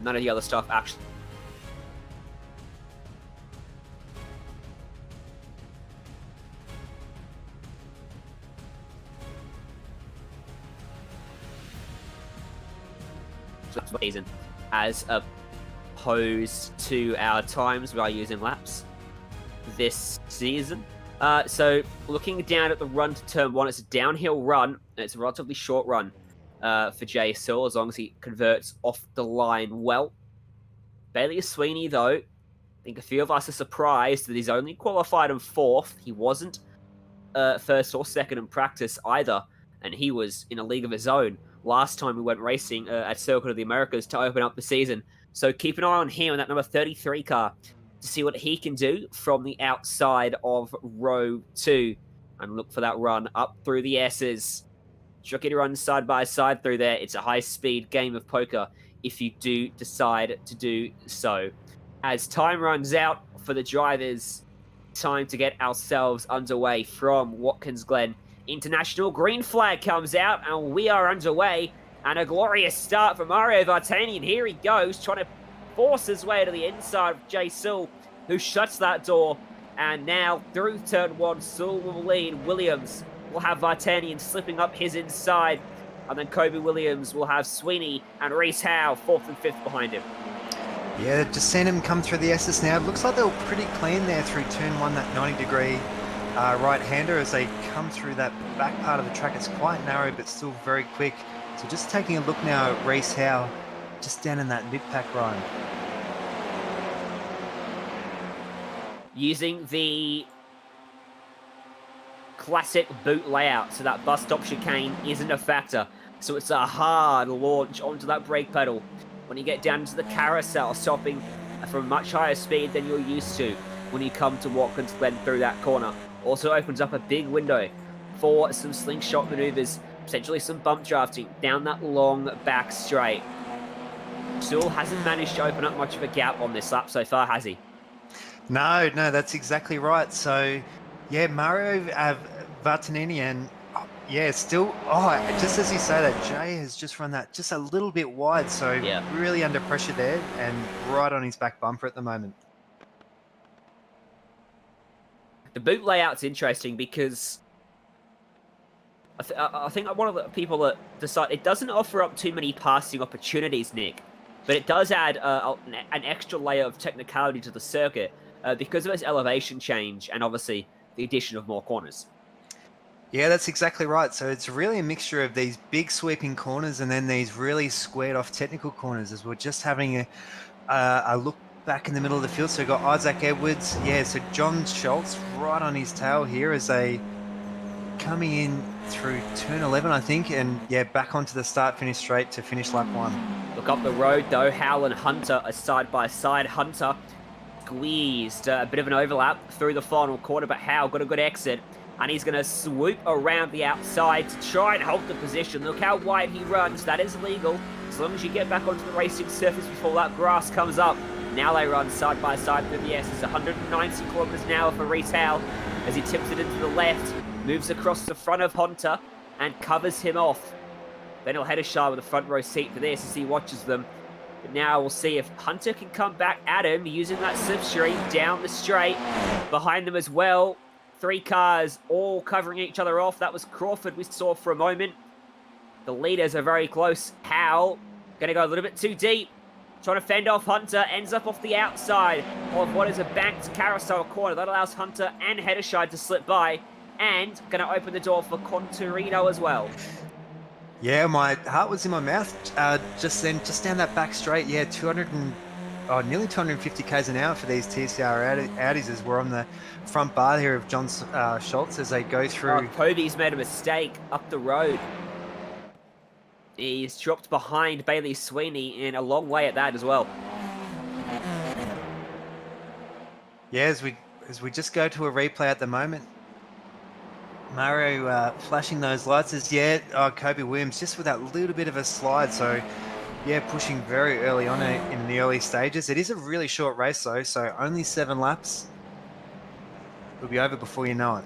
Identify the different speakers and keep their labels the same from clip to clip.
Speaker 1: None of the other stuff actually. Season, as opposed to our times we are using laps this season. So looking down at the run to turn 1, it's a downhill run, and it's a relatively short run for Jay Searle, as long as he converts off the line well. Bailey Sweeney, though, I think a few of us are surprised that he's only qualified in 4th. He wasn't first or second in practice either, and he was in a league of his own last time we went racing at Circuit of the Americas to open up the season. So keep an eye on him and that number 33 car to see what he can do from the outside of row 2. And look for that run up through the S's. Tricky to run side by side through there. It's a high-speed game of poker if you do decide to do so. As time runs out for the drivers, time to get ourselves underway from Watkins Glen. International green flag comes out, and we are underway. And a glorious start from Mario Vartanian. Here he goes, trying to force his way to the inside of Jay Searle, who shuts that door. And now, through turn 1, Searle will lead. Williams will have Vartanian slipping up his inside. And then Kobe Williams will have Sweeney and Reese Howe 4th and 5th behind him.
Speaker 2: Yeah, just seeing him come through the S's now. It looks like they were pretty clean there through turn 1, that 90-degree right-hander as they come through that back part of the track. It's quite narrow, but still very quick. So just taking a look now at Reese Howe, just down in that mid-pack run.
Speaker 1: Using the classic boot layout, so that bus stop chicane isn't a factor. So it's a hard launch onto that brake pedal. When you get down to the carousel, stopping from much higher speed than you're used to when you come to Watkins Glen through that corner. Also opens up a big window for some slingshot maneuvers, potentially some bump drafting down that long back straight. Searle hasn't managed to open up much of a gap on this lap so far, has he?
Speaker 2: No, that's exactly right. So, yeah, Mario Vartaninian, yeah, still, just as you say that, Jay has just run that just a little bit wide. So, yeah, really under pressure there and right on his back bumper at the moment.
Speaker 1: The boot layout's interesting because I think I'm one of the people that decide it doesn't offer up too many passing opportunities, Nick, but it does add an extra layer of technicality to the circuit because of its elevation change and obviously the addition of more corners.
Speaker 2: Yeah, that's exactly right. So it's really a mixture of these big sweeping corners and then these really squared off technical corners as we're just having a look back in the middle of the field. So we've got Isaac Edwards. Yeah, so John Schultz right on his tail here as they coming in through turn 11, I think. And yeah, back onto the start, finish straight to finish lap 1.
Speaker 1: Look up the road though. Howell and Hunter are side by side. Hunter squeezed a bit of an overlap through the final quarter, but Howell got a good exit. And he's going to swoop around the outside to try and hold the position. Look how wide he runs. That is legal. As long as you get back onto the racing surface before that grass comes up. Now they run side by side through the S's. 190 kilometers an hour for Reese Howe as he tips it into the left. Moves across the front of Hunter and covers him off. Ben will head ashore with a front row seat for this as he watches them. But now we'll see if Hunter can come back at him using that slipstream down the straight. Behind them as well. 3 cars all covering each other off. That was Crawford we saw for a moment. The leaders are very close. Howell going to go a little bit too deep. Trying to fend off Hunter. Ends up off the outside of what is a banked carousel corner. That allows Hunter and Heddershide to slip by. And going to open the door for Contorino as well.
Speaker 2: Yeah, my heart was in my mouth just then, just down that back straight. Yeah, nearly 250 k's an hour for these TCR Audis as we're on the front bar here of John Schultz as they go through.
Speaker 1: Kobe's made a mistake up the road. He's dropped behind Bailey Sweeney in a long way at that as well.
Speaker 2: Yeah, as we just go to a replay at the moment. Mario flashing those lights as, Kobe Williams just with that little bit of a slide. So, yeah, pushing very early on in the early stages. It is a really short race, though, so only 7 laps. It'll be over before you know it.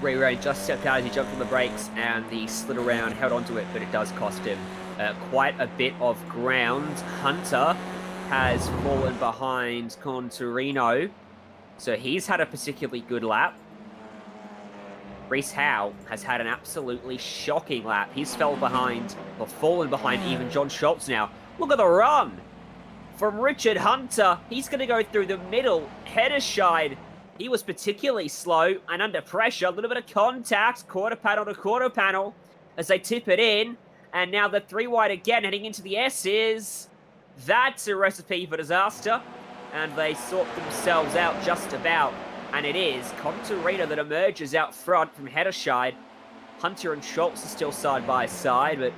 Speaker 2: Ray
Speaker 1: just stepped out as he jumped on the brakes and he slid around, held onto it, but it does cost him quite a bit of ground. Hunter has fallen behind Contarino, so he's had a particularly good lap. Reese Howe has had an absolutely shocking lap. He's fell behind, or fallen behind even John Schultz now. Look at the run from Richard Hunter. He's going to go through the middle. Hedderscheid, he was particularly slow and under pressure. A little bit of contact, quarter panel to quarter panel as they tip it in. And now the 3 wide again, heading into the S's. That's a recipe for disaster. And they sort themselves out just about. And it is Contarino that emerges out front from Hedderscheid. Hunter and Schultz are still side by side, but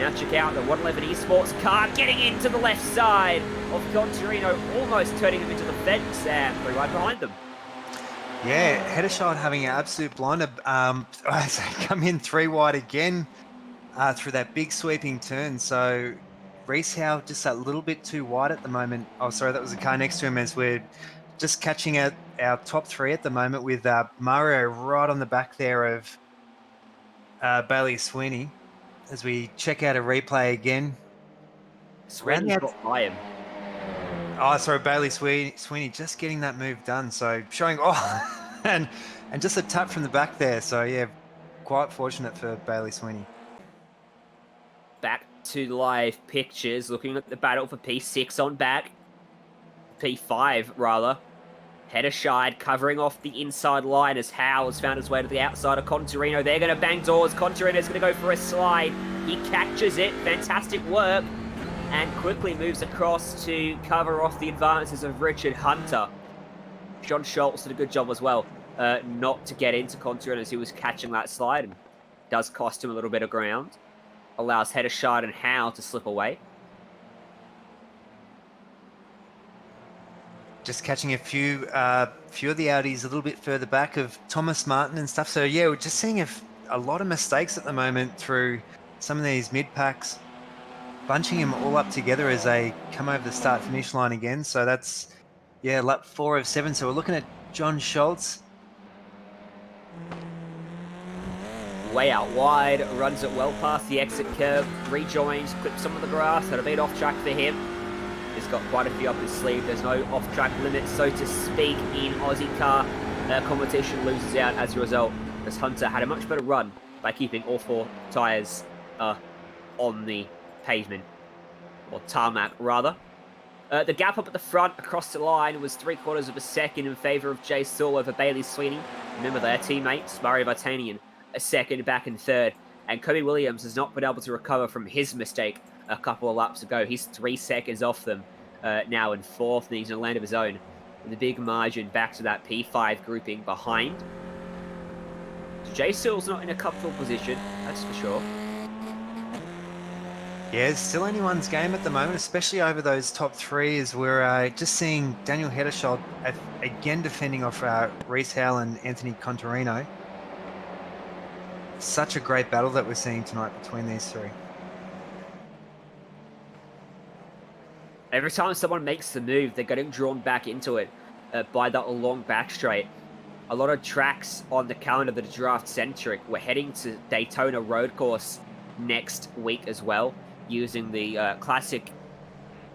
Speaker 1: now check out the 111 Esports car getting into the left side of Contarino, almost turning him into the fence, and 3 wide behind them.
Speaker 2: Yeah, Hedderscheid having an absolute blinder. Come in 3 wide again through that big sweeping turn. So Reese Howe just a little bit too wide at the moment. Oh, sorry, that was the car next to him as we're just catching out our top 3 at the moment with Mario right on the back there of Bailey Sweeney. As we check out a replay again.
Speaker 1: Sweeney's got by him.
Speaker 2: Oh, sorry, Bailey Sweeney just getting that move done. So showing and just a tap from the back there. So yeah, quite fortunate for Bailey Sweeney.
Speaker 1: Back to live pictures, looking at the battle for P6 on back. P5 rather. Hedderscheid covering off the inside line as Howe has found his way to the outside of Contarino. They're going to bang doors. Contarino's going to go for a slide. He catches it. Fantastic work. And quickly moves across to cover off the advances of Richard Hunter. John Schultz did a good job as well, not to get into Contarino as he was catching that slide. And does cost him a little bit of ground. Allows Hedderscheid and Howe to slip away.
Speaker 2: Just catching a few of the Audis a little bit further back of Thomas Martin and stuff. So yeah, we're just seeing a lot of mistakes at the moment through some of these mid-packs, bunching them all up together as they come over the start-finish line again. So that's, yeah, lap 4 of 7. So we're looking at John Schultz.
Speaker 1: Way out wide, runs it well past the exit curve, rejoins, clips some of the grass, had a bit off track for him. He's got quite a few up his sleeve. There's no off-track limit, so to speak, in Ozicar. Competition loses out as a result, as Hunter had a much better run by keeping all 4 tyres on the pavement, or tarmac rather. The gap up at the front across the line was 3/4 of a second in favour of Jay Saul over Bailey Sweeney. Remember their teammates, Mario Vartanian, a second back in 3rd. And Kobe Williams has not been able to recover from his mistake a couple of laps ago. He's 3 seconds off them now in 4th, and he's in a lane of his own. With a big margin back to that P5 grouping behind. So Jay Saul's not in a comfortable position, that's for sure.
Speaker 2: Yeah, it's still anyone's game at the moment, especially over those top 3, as we're just seeing Daniel Hedderscheid again defending off Reese Howe and Anthony Contarino. Such a great battle that we're seeing tonight between these 3.
Speaker 1: Every time someone makes the move, they're getting drawn back into it by that long back straight. A lot of tracks on the calendar that are draft-centric. We're heading to Daytona Road Course next week as well, using the classic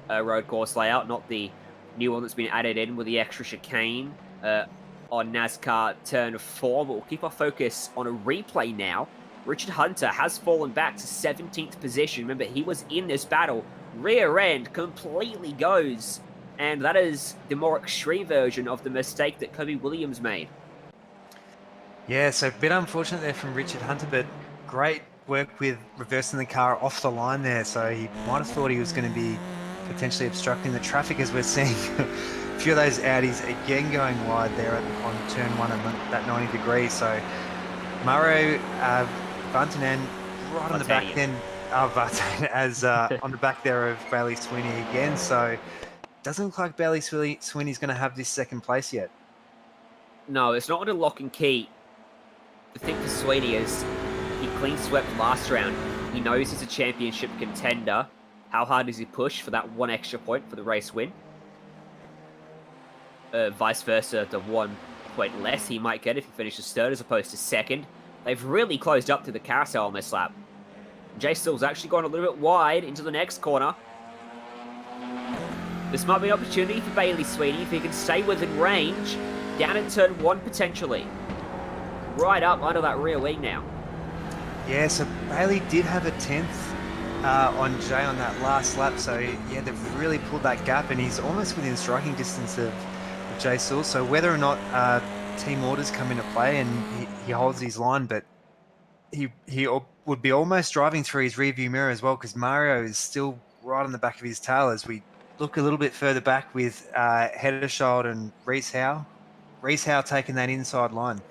Speaker 1: road course layout, not the new one that's been added in with the extra chicane on NASCAR Turn 4. But we'll keep our focus on a replay now. Richard Hunter has fallen back to 17th position. Remember, he was in this battle. Rear end completely goes. And that is the more extreme version of the mistake that Kobe Williams made.
Speaker 2: Yeah, so a bit unfortunate there from Richard Hunter, but great work with reversing the car off the line there. So he might have thought he was going to be potentially obstructing the traffic, as we're seeing a few of those Audis again going wide there on turn 1 and that 90 degrees. So Mario Vantanen right on the back then. Vartan as on the back there of Bailey Sweeney again. So doesn't look like Bailey Sweeney's going to have this 2nd place yet.
Speaker 1: No, it's not a lock and key. The thing for Sweeney is he clean swept last round. He knows he's a championship contender. How hard does he push for that 1 extra point for the race win? Vice versa, the 1 point less he might get if he finishes 3rd as opposed to 2nd. They've really closed up to the carousel on this lap. Jay Still's actually gone a little bit wide into the next corner. This might be an opportunity for Bailey Sweeney if he can stay within range. Down in turn 1 potentially. Right up under that rear wing now.
Speaker 2: Yeah, so Bailey did have a 10th on Jay on that last lap. So, yeah, they've really pulled that gap, and he's almost within striking distance of Jay Sewell. So whether or not team orders come into play and he holds his line, but he would be almost driving through his rearview mirror as well, because Mario is still right on the back of his tail as we look a little bit further back with Hederschild and Reese Howe. Reese Howe taking that inside line.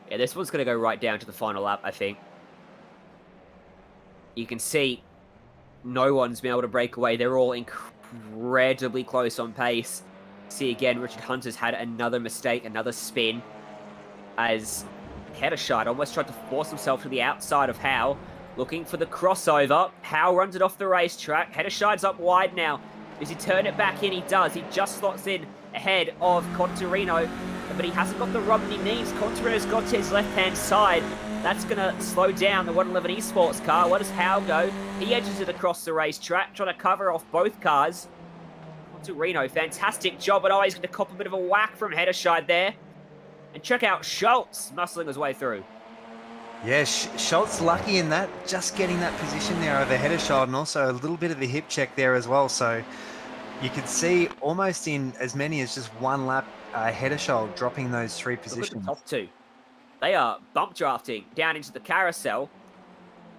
Speaker 1: Yeah, this one's going to go right down to the final lap, I think. You can see no one's been able to break away. They're all incredibly close on pace. See again, Richard Hunter's had another mistake, another spin, as Hederschild almost tried to force himself to the outside of Howe, looking for the crossover. Howe runs it off the racetrack. Hederschild's up wide now. Does he turn it back in? He does. He just slots in ahead of Contarino, but he hasn't got the run he needs. Contarino's got to his left-hand side. That's going to slow down the 111 Esports car. Where does Howe go? He edges it across the racetrack, trying to cover off both cars. Contarino, fantastic job, but he's going to cop a bit of a whack from Hederschild there. And check out Schultz muscling his way through.
Speaker 2: Yeah, Schultz lucky in that, just getting that position there over Hederschild, and also a little bit of a hip check there as well. So you could see almost in as many as just one lap, Hederschild dropping those 3 positions.
Speaker 1: Look at the top 2. They are bump drafting down into the carousel.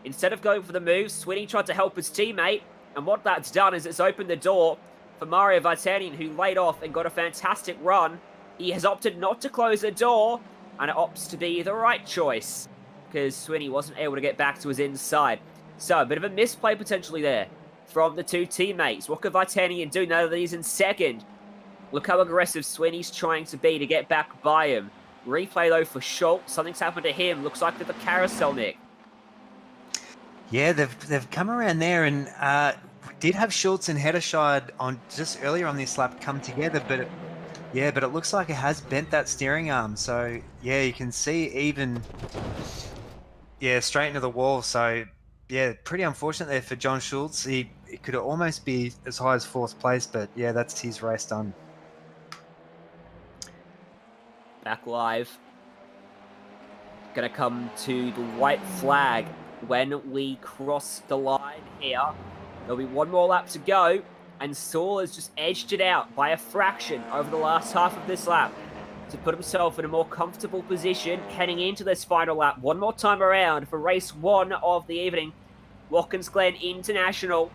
Speaker 1: Instead of going for the move, Sweeney tried to help his teammate, and what that's done is it's opened the door for Mario Vartanian, who laid off and got a fantastic run. He has opted not to close the door, and it opts to be the right choice, because Sweeney wasn't able to get back to his inside. So, a bit of a misplay potentially there from the 2 teammates. What could Vartanian do now that he's in second? Look how aggressive Sweeney's trying to be to get back by him. Replay, though, for Schultz. Something's happened to him. Looks like the carousel, Nick.
Speaker 2: Yeah, they've come around there, and did have Schultz and Hederschild on just earlier on this lap come together, but it looks like it has bent that steering arm. So, yeah, you can see even, straight into the wall. So, yeah, pretty unfortunate there for John Schultz. It could almost be as high as 4th place, but, yeah, that's his race done.
Speaker 1: Back live. Gonna come to the white flag when we cross the line here. There'll be one more lap to go, and Saul has just edged it out by a fraction over the last half of this lap to put himself in a more comfortable position heading into this final lap. One more time around for race 1 of the evening. Watkins Glen International,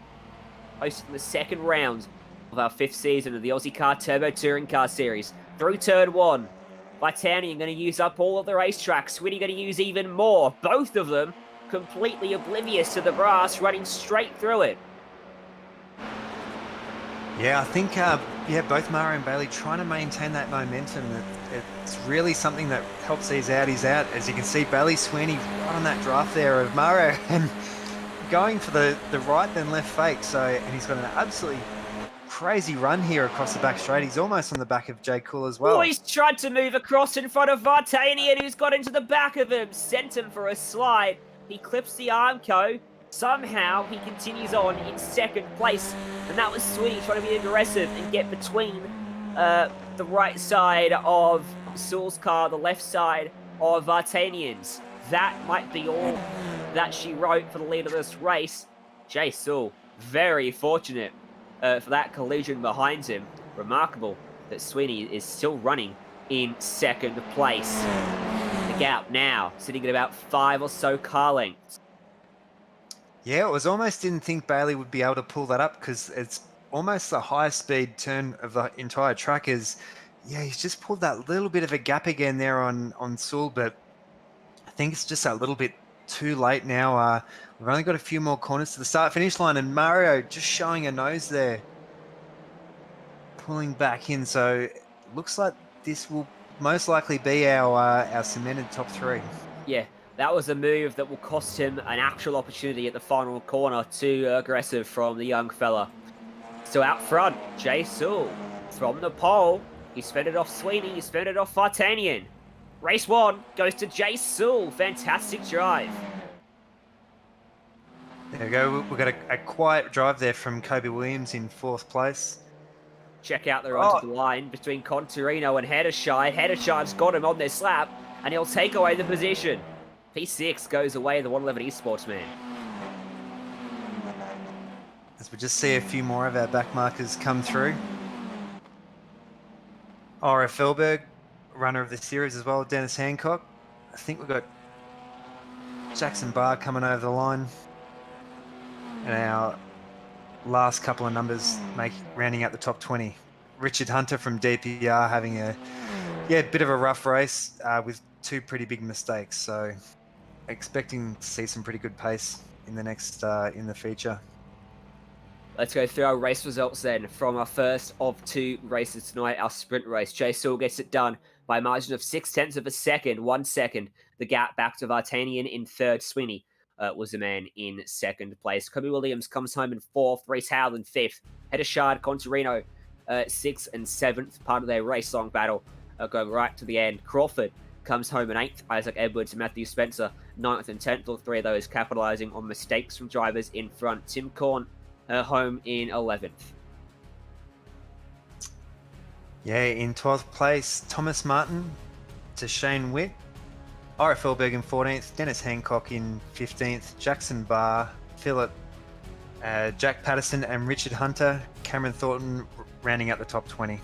Speaker 1: hosting the second round of our 5th season of the Ozicar Turbo Touring Car Series. Through turn 1, Vartanian going to use up all of the racetracks. Sweeney going to use even more. Both of them completely oblivious to the brass, running straight through it.
Speaker 2: Yeah, I think, both Mario and Bailey trying to maintain that momentum. It's really something that helps these outies out. As you can see, Bailey Sweeney right on that draft there of Mario and going for the right then left fake. So, and he's got an absolutely crazy run here across the back straight. He's almost on the back of Jay Cool as well.
Speaker 1: Oh, he's tried to move across in front of Vartanian, who's got into the back of him, sent him for a slide. He clips the Armco. Somehow, he continues on in second place. And that was Sweeney trying to be aggressive and get between the right side of Sewell's car, the left side of Vartanian's. That might be all that she wrote for the lead of this race. Jay Sewell, very fortunate for that collision behind him. Remarkable that Sweeney is still running in second place. The gap now sitting at about 5 or so car lengths.
Speaker 2: Yeah, it was almost didn't think Bailey would be able to pull that up, because it's almost the highest speed turn of the entire track. Is, yeah, he's just pulled that little bit of a gap again there on Sewell, but I think it's just a little bit too late now. We've only got a few more corners to the start-finish line, and Mario just showing a nose there, pulling back in. So it looks like this will most likely be our cemented top 3.
Speaker 1: Yeah. That was a move that will cost him an actual opportunity at the final corner. Too aggressive from the young fella. So out front, Jay Sewell from the pole. He's fended off Sweeney. He's fended off Vartanian. Race 1 goes to Jay Sewell. Fantastic drive.
Speaker 2: There we go. We've got a quiet drive there from Kobe Williams in 4th place.
Speaker 1: Check out the run to the line between Contarino and Heddershide. Heddershide's got him on this lap, and he'll take away the position. P6 goes away, the 111 Esports man.
Speaker 2: As we just see a few more of our back markers come through. Ira Felberg, runner of the series as well, Dennis Hancock. I think we've got Jackson Barr coming over the line. And our last couple of numbers rounding out the top 20. Richard Hunter from DPR having a bit of a rough race with 2 pretty big mistakes. So expecting to see some pretty good pace in the next in the feature.
Speaker 1: Let's go through our race results then from our first of 2 races tonight, our sprint race. Jay Sewell gets it done by a margin of 0.6 of a second, 1 second. The gap back to Vartanian in 3rd. Sweeney was the man in 2nd place. Kobe Williams comes home in 4th. Reese Howell in 5th. Heddershide, Contarino 6th and 7th. Part of their race-long battle going right to the end. Crawford comes home in 8th. Isaac Edwards and Matthew Spencer 9th and 10th. All 3 of those capitalising on mistakes from drivers in front. Tim Korn home in 11th.
Speaker 2: Yeah, in 12th place, Thomas Martin to Shane Witt. Ira Felberg in 14th, Dennis Hancock in 15th, Jackson Barr, Philip, Jack Patterson and Richard Hunter, Cameron Thornton rounding out the top 20.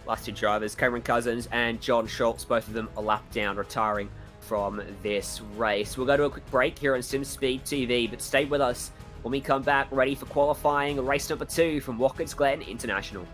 Speaker 1: Last 2 drivers, Cameron Cousins and John Schultz, both of them a lap down, retiring from this race. We'll go to a quick break here on Simspeed TV, but stay with us when we come back, ready for qualifying race number 2 from Watkins Glen International.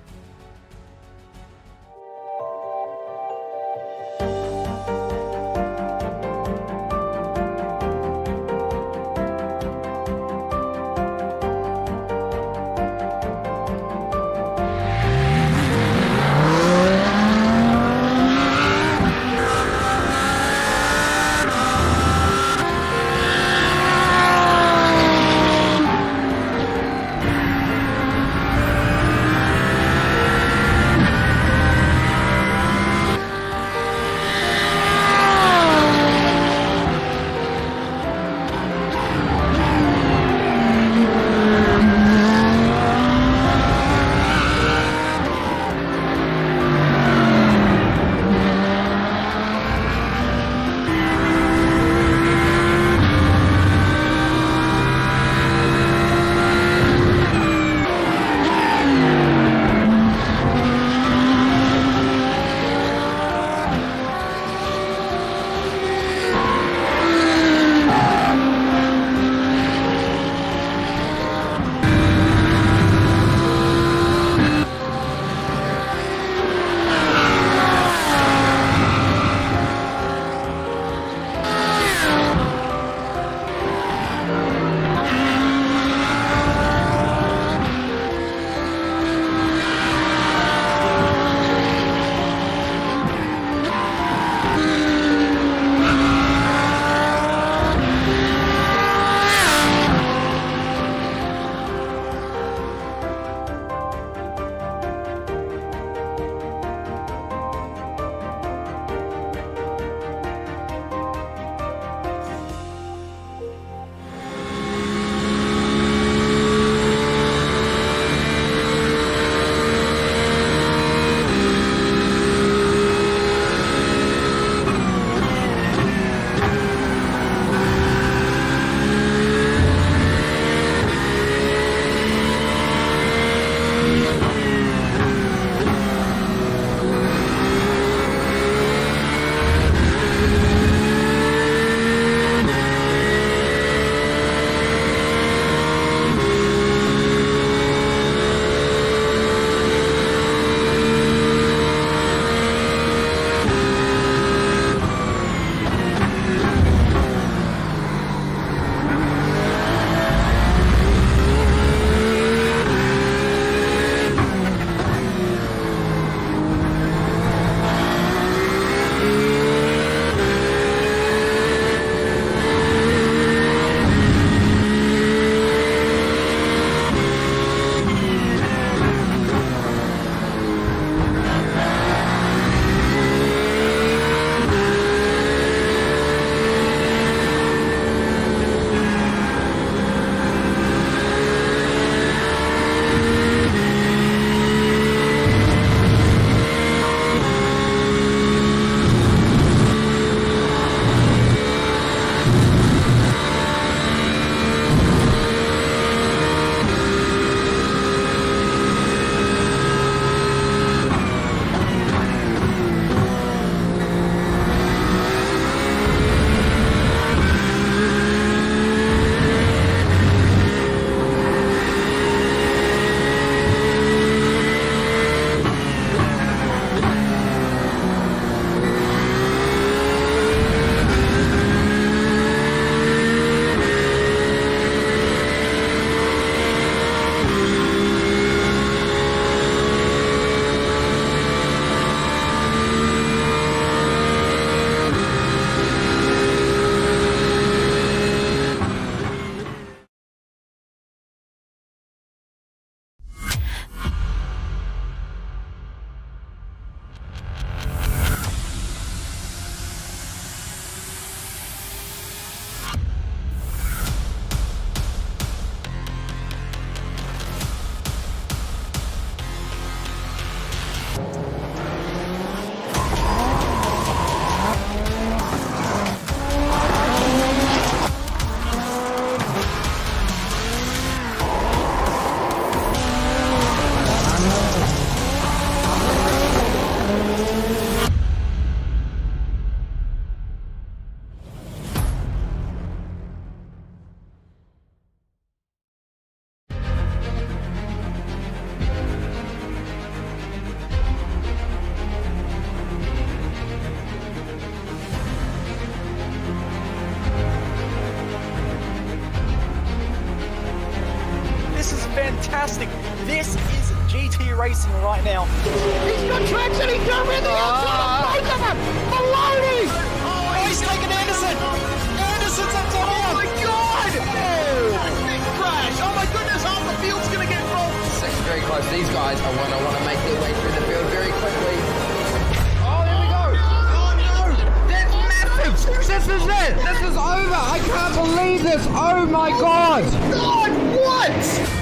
Speaker 3: fantastic. This is GT racing right now.
Speaker 4: He's got traction, he's got rid of the outside, both of them! Maloney!
Speaker 3: Oh, he's taken Anderson! Anderson's up top!
Speaker 4: Oh my God!
Speaker 3: Big crash! Oh my goodness, half the field's gonna get rolled!
Speaker 5: Second very close. These guys are want to make their way through the field very quickly.
Speaker 4: Oh, there we go!
Speaker 5: Oh no! That's massive! This is it! This is over! I can't believe this! Oh my God!
Speaker 4: God, what?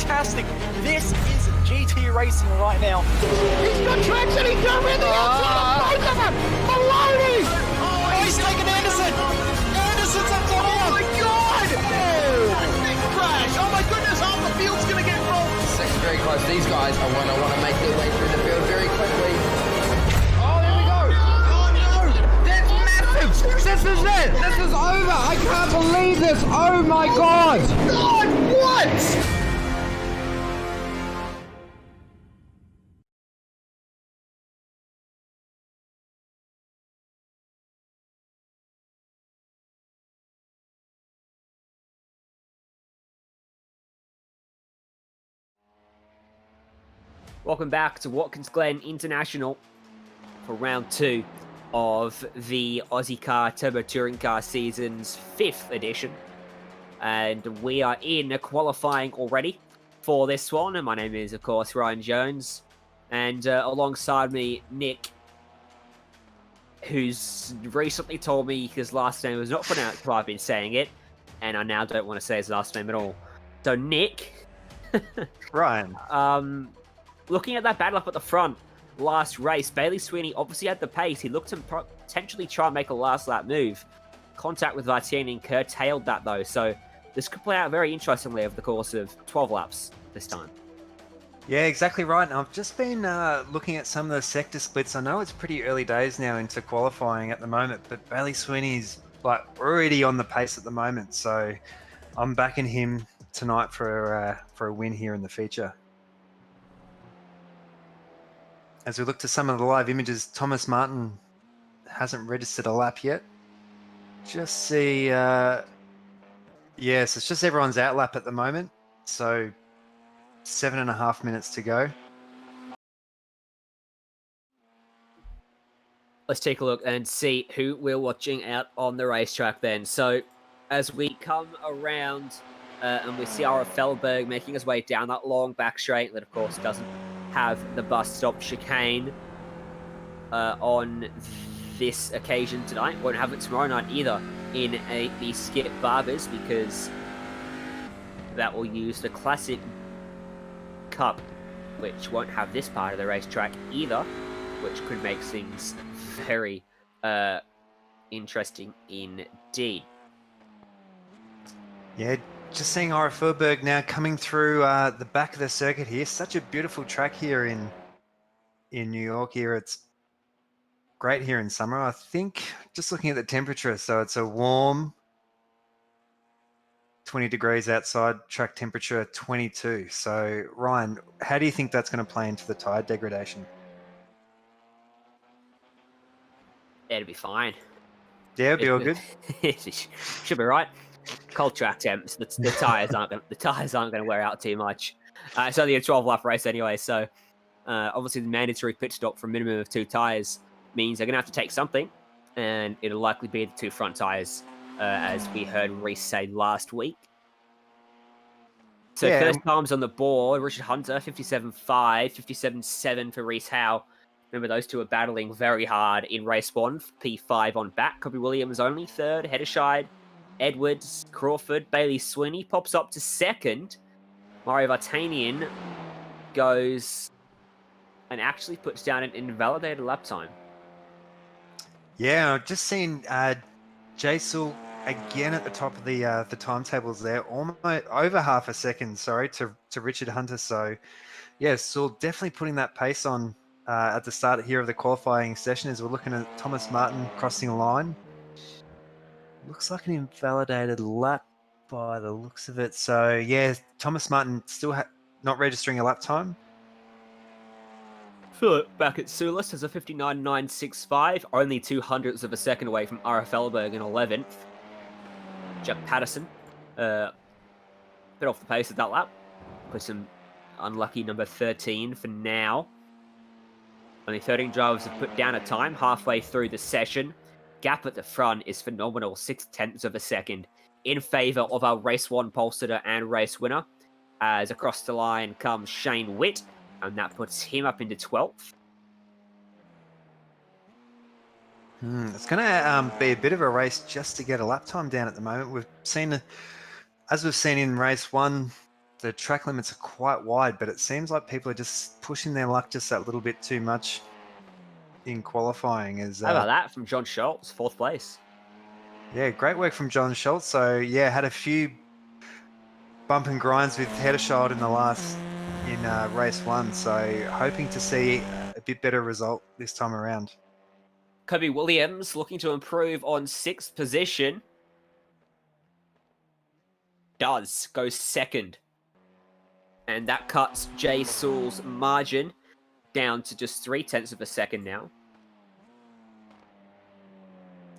Speaker 3: fantastic. This is GT racing right now.
Speaker 4: He's got traction, he's got rid of the outside, both of them! Maloney!
Speaker 3: Oh, he's taken Anderson! Anderson's up top!
Speaker 4: Oh my God!
Speaker 3: Big crash! Oh my goodness, half the field's gonna get rolled!
Speaker 5: Second very close. These guys want to make their way through the field very is it. This is over. I can't believe this. Oh my God.
Speaker 4: God, what?
Speaker 1: Welcome back to Watkins Glen International for round 2 of the Ozicar Turbo Touring Car Season's 5th edition. And we are in qualifying already for this one. And my name is, of course, Ryan Jones. And alongside me, Nick, who's recently told me his last name was not pronounced how I've been saying it. And I now don't want to say his last name at all. So, Nick.
Speaker 2: Ryan.
Speaker 1: Looking at that battle up at the front, last race, Bailey Sweeney obviously had the pace. He looked to potentially try and make a last lap move. Contact with Vartanian curtailed that though, so this could play out very interestingly over the course of 12 laps this time.
Speaker 2: Yeah, exactly right. And I've just been looking at some of the sector splits. I know it's pretty early days now into qualifying at the moment, but Bailey Sweeney's like already on the pace at the moment, so I'm backing him tonight for a win here in the feature. As we look to some of the live images, Thomas Martin hasn't registered a lap yet. Just see, yes, it's just everyone's out lap at the moment. So 7.5 minutes to go.
Speaker 1: Let's take a look and see who we're watching out on the racetrack then. So as we come around and we see our Fellberg making his way down that long back straight that of course doesn't have the bus stop chicane on this occasion tonight. Won't have it tomorrow night either in the Skip Barbers because that will use the Classic Cup, which won't have this part of the racetrack either, which could make things very interesting indeed.
Speaker 2: Yeah, just seeing Ira Furberg now coming through the back of the circuit here. Such a beautiful track here in New York here. It's great here in summer. I think just looking at the temperature, so it's a warm 20 degrees outside, track temperature 22. So Ryan, how do you think that's going to play into the tyre degradation?
Speaker 1: It'll be fine.
Speaker 2: Yeah, it'll be all good.
Speaker 1: Should be right. Cold track temps. The tires aren't going to wear out too much. It's only a 12-lap race anyway, so obviously the mandatory pit stop for a minimum of 2 tires means they're going to have to take something, and it'll likely be the 2 front tires, as we heard Reese say last week. So first times on the board, Richard Hunter 57.5, 57.7 for Reese Howe. Remember, those two are battling very hard in race 1. P5 on back. Kobe Williams only 3rd. Hedderscheid, Edwards, Crawford, Bailey Sweeney pops up to 2nd. Mario Vartanian goes and actually puts down an invalidated lap time.
Speaker 2: Yeah, I've just seen Jasul again at the top of the timetables there, almost over half a second, sorry, to Richard Hunter. So, yeah, Sewell definitely putting that pace on at the start here of the qualifying session as we're looking at Thomas Martin crossing the line. Looks like an invalidated lap by the looks of it. So, yeah, Thomas Martin still not registering a lap time.
Speaker 1: Philip back at Sulis has a 59.965, only 0.02 of a second away from R.F. Elberg in 11th. Jack Patterson, bit off the pace of that lap. Puts him unlucky number 13 for now. Only 13 drivers have put down a time halfway through the session. Gap at the front is phenomenal, 0.6 of a second, in favour of our race 1 pole sitter and race winner. As across the line comes Shane Witt, and that puts him up into 12th.
Speaker 2: It's going to be a bit of a race just to get a lap time down at the moment. We've seen, as we've seen in race 1, the track limits are quite wide, but it seems like people are just pushing their luck just that little bit too much in qualifying. How
Speaker 1: about that from John Schultz, 4th place?
Speaker 2: Yeah, great work from John Schultz. So, yeah, had a few bump and grinds with Hedderscheid in race 1. So, hoping to see a bit better result this time around.
Speaker 1: Kobe Williams looking to improve on 6th position. Does go second. And that cuts Jay Sewell's margin down to just 0.3 of a second now.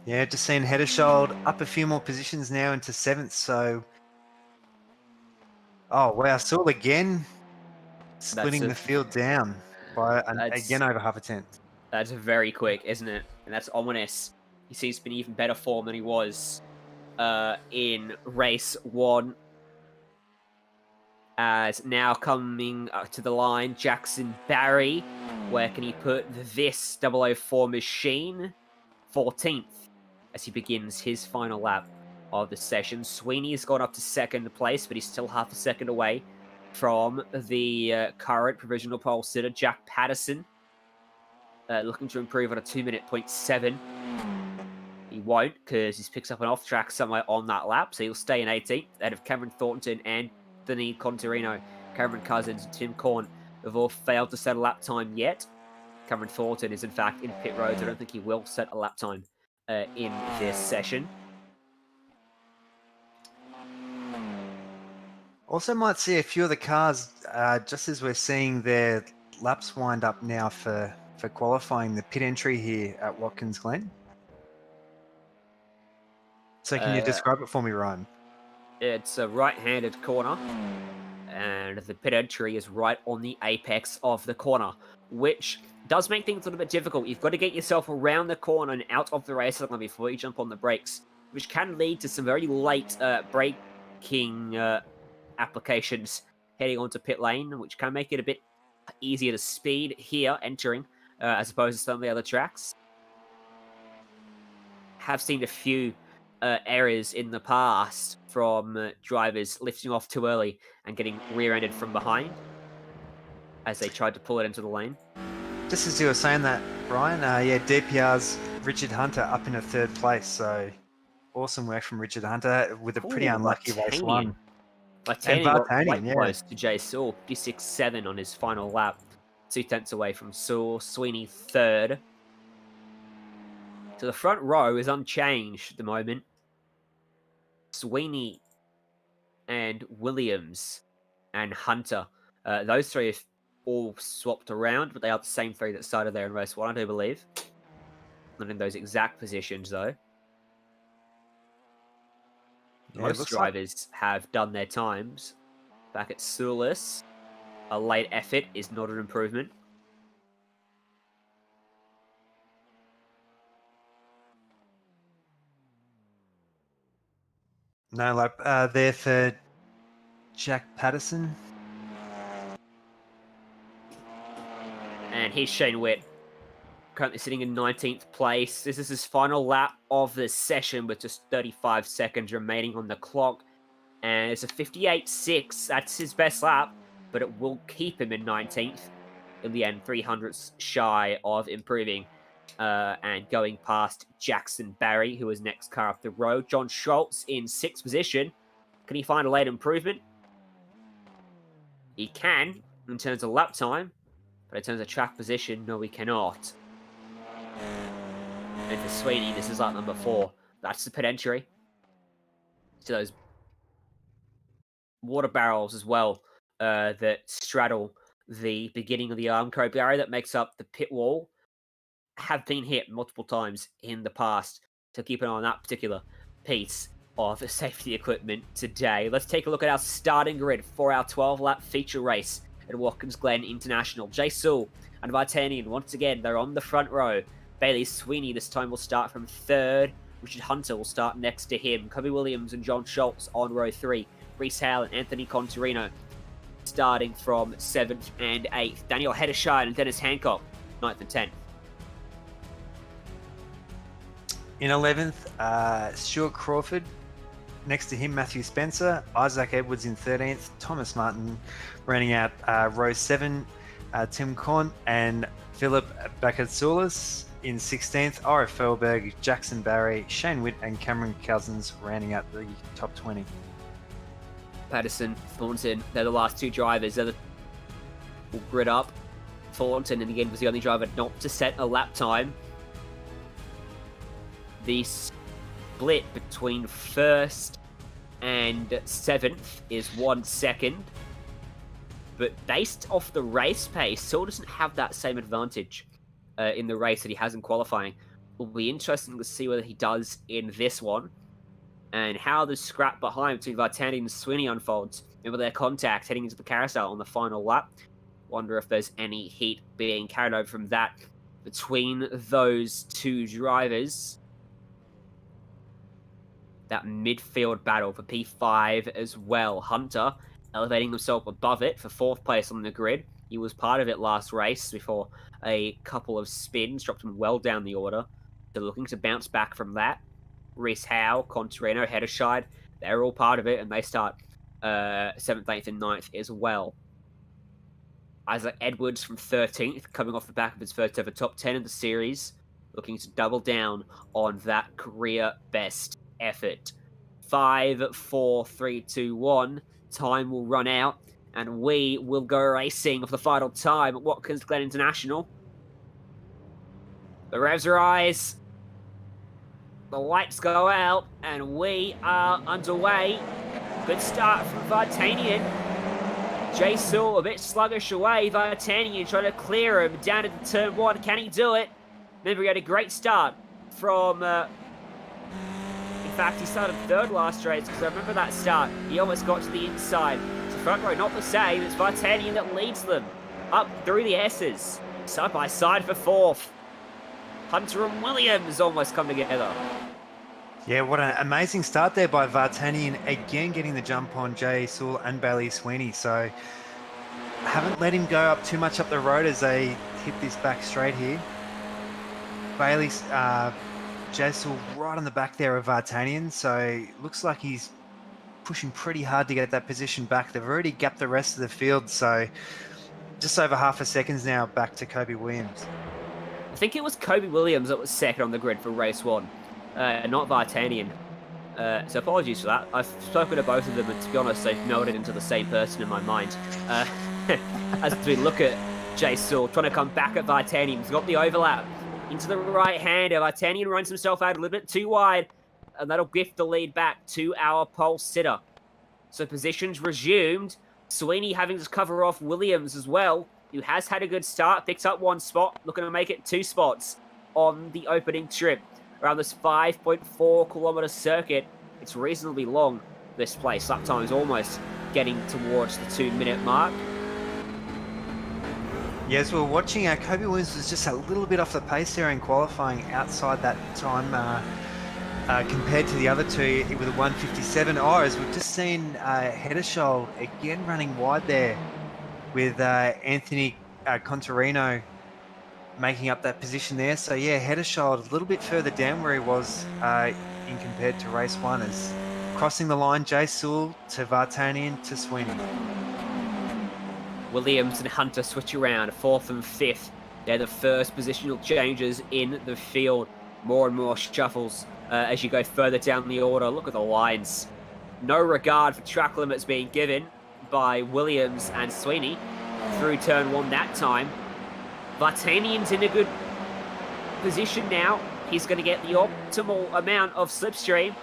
Speaker 2: Yeah, just seen Hedderschild up a few more positions now into 7th. So, oh wow, Sewell again splitting the field down by again over half a tenth.
Speaker 1: That's very quick, isn't it? And that's ominous. He seems to be in even better form than he was in race 1. As now coming to the line, Jackson Barry. Where can he put this 004 machine? 14th as he begins his final lap of the session. Sweeney's gone up to 2nd place, but he's still half a second away from the current provisional pole sitter, Jack Patterson. Looking to improve on a 2:07. He won't, because he picks up an off-track somewhere on that lap, so he'll stay in 18th, ahead of Cameron Thornton and Anthony Contarino. Cameron Cousins and Tim Corn have all failed to set a lap time yet. Cameron Thornton is, in fact, in pit roads. I don't think he will set a lap time in this session.
Speaker 2: Also might see a few of the cars, just as we're seeing their laps wind up now for qualifying the pit entry here at Watkins Glen. So can you describe it for me, Ryan?
Speaker 1: It's a right-handed corner, and the pit entry is right on the apex of the corner, which does make things a little bit difficult. You've got to get yourself around the corner and out of the race line before you jump on the brakes, which can lead to some very late braking applications heading onto pit lane, which can make it a bit easier to speed here entering as opposed to some of the other tracks. Have seen a few errors in the past from drivers lifting off too early and getting rear-ended from behind as they tried to pull it into the lane.
Speaker 2: Just as you were saying that, Ryan, yeah, DPR's Richard Hunter up in a 3rd place, so awesome work from Richard Hunter with a pretty unlucky race 1.
Speaker 1: Vartanian got quite
Speaker 2: yeah.
Speaker 1: close to Jay Sewell, 56.7 on his final lap, 0.2 away from Sewell. Sweeney 3rd. So the front row is unchanged at the moment. Sweeney and Williams and Hunter. Those 3 have all swapped around, but they are the same 3 that started there in race 1, I do believe. Not in those exact positions, though.
Speaker 2: Yeah,
Speaker 1: Most drivers have done their times. Back at Sulis, a late effort is not an improvement.
Speaker 2: No lap there for Jack Patterson.
Speaker 1: And here's Shane Witt, currently sitting in 19th place. This is his final lap of the session with just 35 seconds remaining on the clock. And it's a 58.6. That's his best lap, but it will keep him in 19th. In the end, 300ths shy of improving and going past Jackson Barry, who is next car up the road. John Schultz in 6th position. Can he find a late improvement? He can, in terms of lap time. But in terms of track position, no, we cannot. And for Sweeney, this is lap number 4. That's the pit entry. To those water barrels as well that straddle the beginning of the Armco barrier that makes up the pit wall have been hit multiple times in the past. So keep an eye on that particular piece of safety equipment today. Let's take a look at our starting grid for our 12-lap feature race at Watkins Glen International. Jay Sewell and Vartanian, once again, they're on the front row. Bailey Sweeney this time will start from 3rd. Richard Hunter will start next to him. Kobe Williams and John Schultz on row 3. Reese Hale and Anthony Contarino starting from 7th and 8th. Daniel Heddershire and Dennis Hancock, 9th and 10th.
Speaker 2: In 11th, Stuart Crawford. Next to him, Matthew Spencer. Isaac Edwards in 13th. Thomas Martin rounding out row 7. Tim Corn and Philip Bakatsoulis in 16th. Ira Felberg, Jackson Barry, Shane Witt and Cameron Cousins rounding out the top 20.
Speaker 1: Patterson, Thornton, they're the last 2 drivers. They're the grid up. Thornton, in the end, was the only driver not to set a lap time. The split between 1st and 7th is 1 second. But based off the race pace, Saul doesn't have that same advantage in the race that he has in qualifying. It'll be interesting to see whether he does in this one, and how the scrap behind between Vartanian and Sweeney unfolds, and with their contact heading into the carousel on the final lap. Wonder if there's any heat being carried over from that between those two drivers. That midfield battle for P5 as well. Hunter elevating himself above it for 4th place on the grid. He was part of it last race before a couple of spins dropped him well down the order. They're looking to bounce back from that. Reese Howe, Contarino, Hedderscheid, they're all part of it, and they start 7th, 8th, and 9th as well. Isaac Edwards from 13th, coming off the back of his first ever top 10 in the series, looking to double down on that career best effort. 5, 4, 3, 2, 1. Time will run out, and we will go racing for the final time at Watkins Glen International. The revs rise, the lights go out, and we are underway. Good start from Vartanian. Jay Sewell a bit sluggish away. Vartanian trying to clear him down into turn 1. Can he do it? Remember, he had a great start from... in fact, he started 3rd last race, because I remember that start. He almost got to the inside. It's the front row, not the same. It's Vartanian that leads them up through the S's. Side by side for 4th. Hunter and Williams almost come together.
Speaker 2: Yeah, what an amazing start there by Vartanian, again getting the jump on Jay Sewell and Bailey Sweeney. So haven't let him go up too much up the road as they hit this back straight here. Bailey's Jay Sewell right on the back there of Vartanian, so looks like he's pushing pretty hard to get that position back. They've already gapped the rest of the field, so just over half a second now back to Kobe Williams.
Speaker 1: I think it was Kobe Williams that was 2nd on the grid for race 1. Not Vartanian. So apologies for that. I've spoken to both of them, and to be honest, they've melded into the same person in my mind. As we look at Jay Sewell trying to come back at Vartanian, he's got the overlap into the right hand. Vartanian runs himself out a little bit too wide, and that'll gift the lead back to our pole sitter. So positions resumed. Sweeney having to cover off Williams as well, who has had a good start, picks up 1 spot, looking to make it 2 spots on the opening trip. Around this 5.4 kilometer circuit, it's reasonably long, this place. Lap time is almost getting towards the 2-minute mark.
Speaker 2: Yes, we're watching. Kobe Williams was just a little bit off the pace there in qualifying outside that time compared to the other two with a 1:57. As we've just seen Hedderscheid again running wide there with Anthony Contarino making up that position there. So yeah, Hedderscheid a little bit further down where he was in compared to race 1, as crossing the line, Jay Sewell to Vartanian to Sweeney.
Speaker 1: Williams and Hunter switch around, 4th and 5th. They're the first positional changes in the field. More and more shuffles as you go further down the order. Look at the lines. No regard for track limits being given by Williams and Sweeney through turn 1 that time. Vartanian's in a good position now. He's going to get the optimal amount of slipstream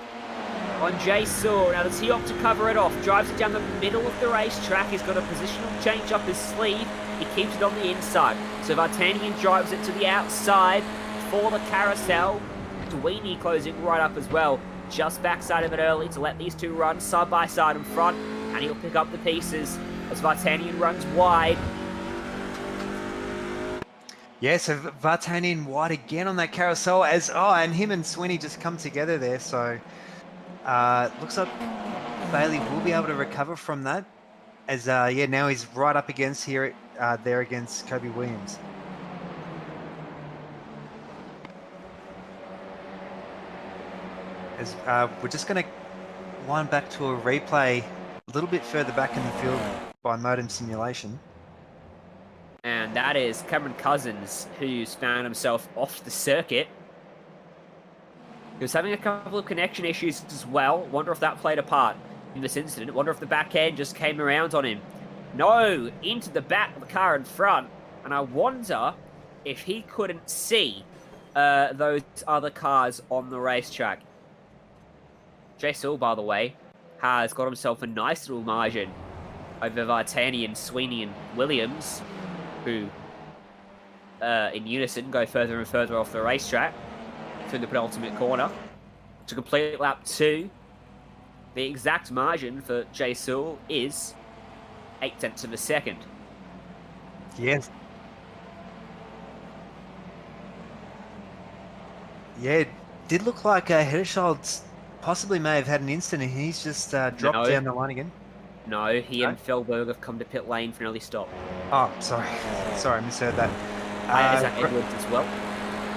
Speaker 1: on Jay Sewell. Now, does he opt to cover it off? Drives it down the middle of the racetrack. He's got a positional change up his sleeve. He keeps it on the inside. So Vartanian drives it to the outside for the carousel. Sweeney closing right up as well. Just backside of it early to let these two run side by side in front. And he'll pick up the pieces as Vartanian runs wide.
Speaker 2: Yeah, so Vartanian wide again on that carousel and him and Sweeney just come together there. So looks like Bailey will be able to recover from that, as now he's right up against there against Kobe Williams. As we're just going to wind back to a replay a little bit further back in the field by modem simulation.
Speaker 1: And that is Cameron Cousins, who's found himself off the circuit. He was having a couple of connection issues as well. Wonder if that played a part in this incident. Wonder if the back end just came around on him. No, into the back of the car in front. And I wonder if he couldn't see those other cars on the racetrack. Jason, by the way, has got himself a nice little margin over Vartanian, Sweeney, and Williams, who, in unison, go further and further off the racetrack through the penultimate corner. To complete lap 2, the exact margin for Jay Sewell is 0.8 of a second.
Speaker 2: Yes. Yeah, it did look like Hedderschild's possibly may have had an instant and he's just dropped down the line again.
Speaker 1: No, he and Felberg have come to pit lane for an early stop.
Speaker 2: Oh, sorry. Sorry, I misheard that.
Speaker 1: Is that Edwards as well?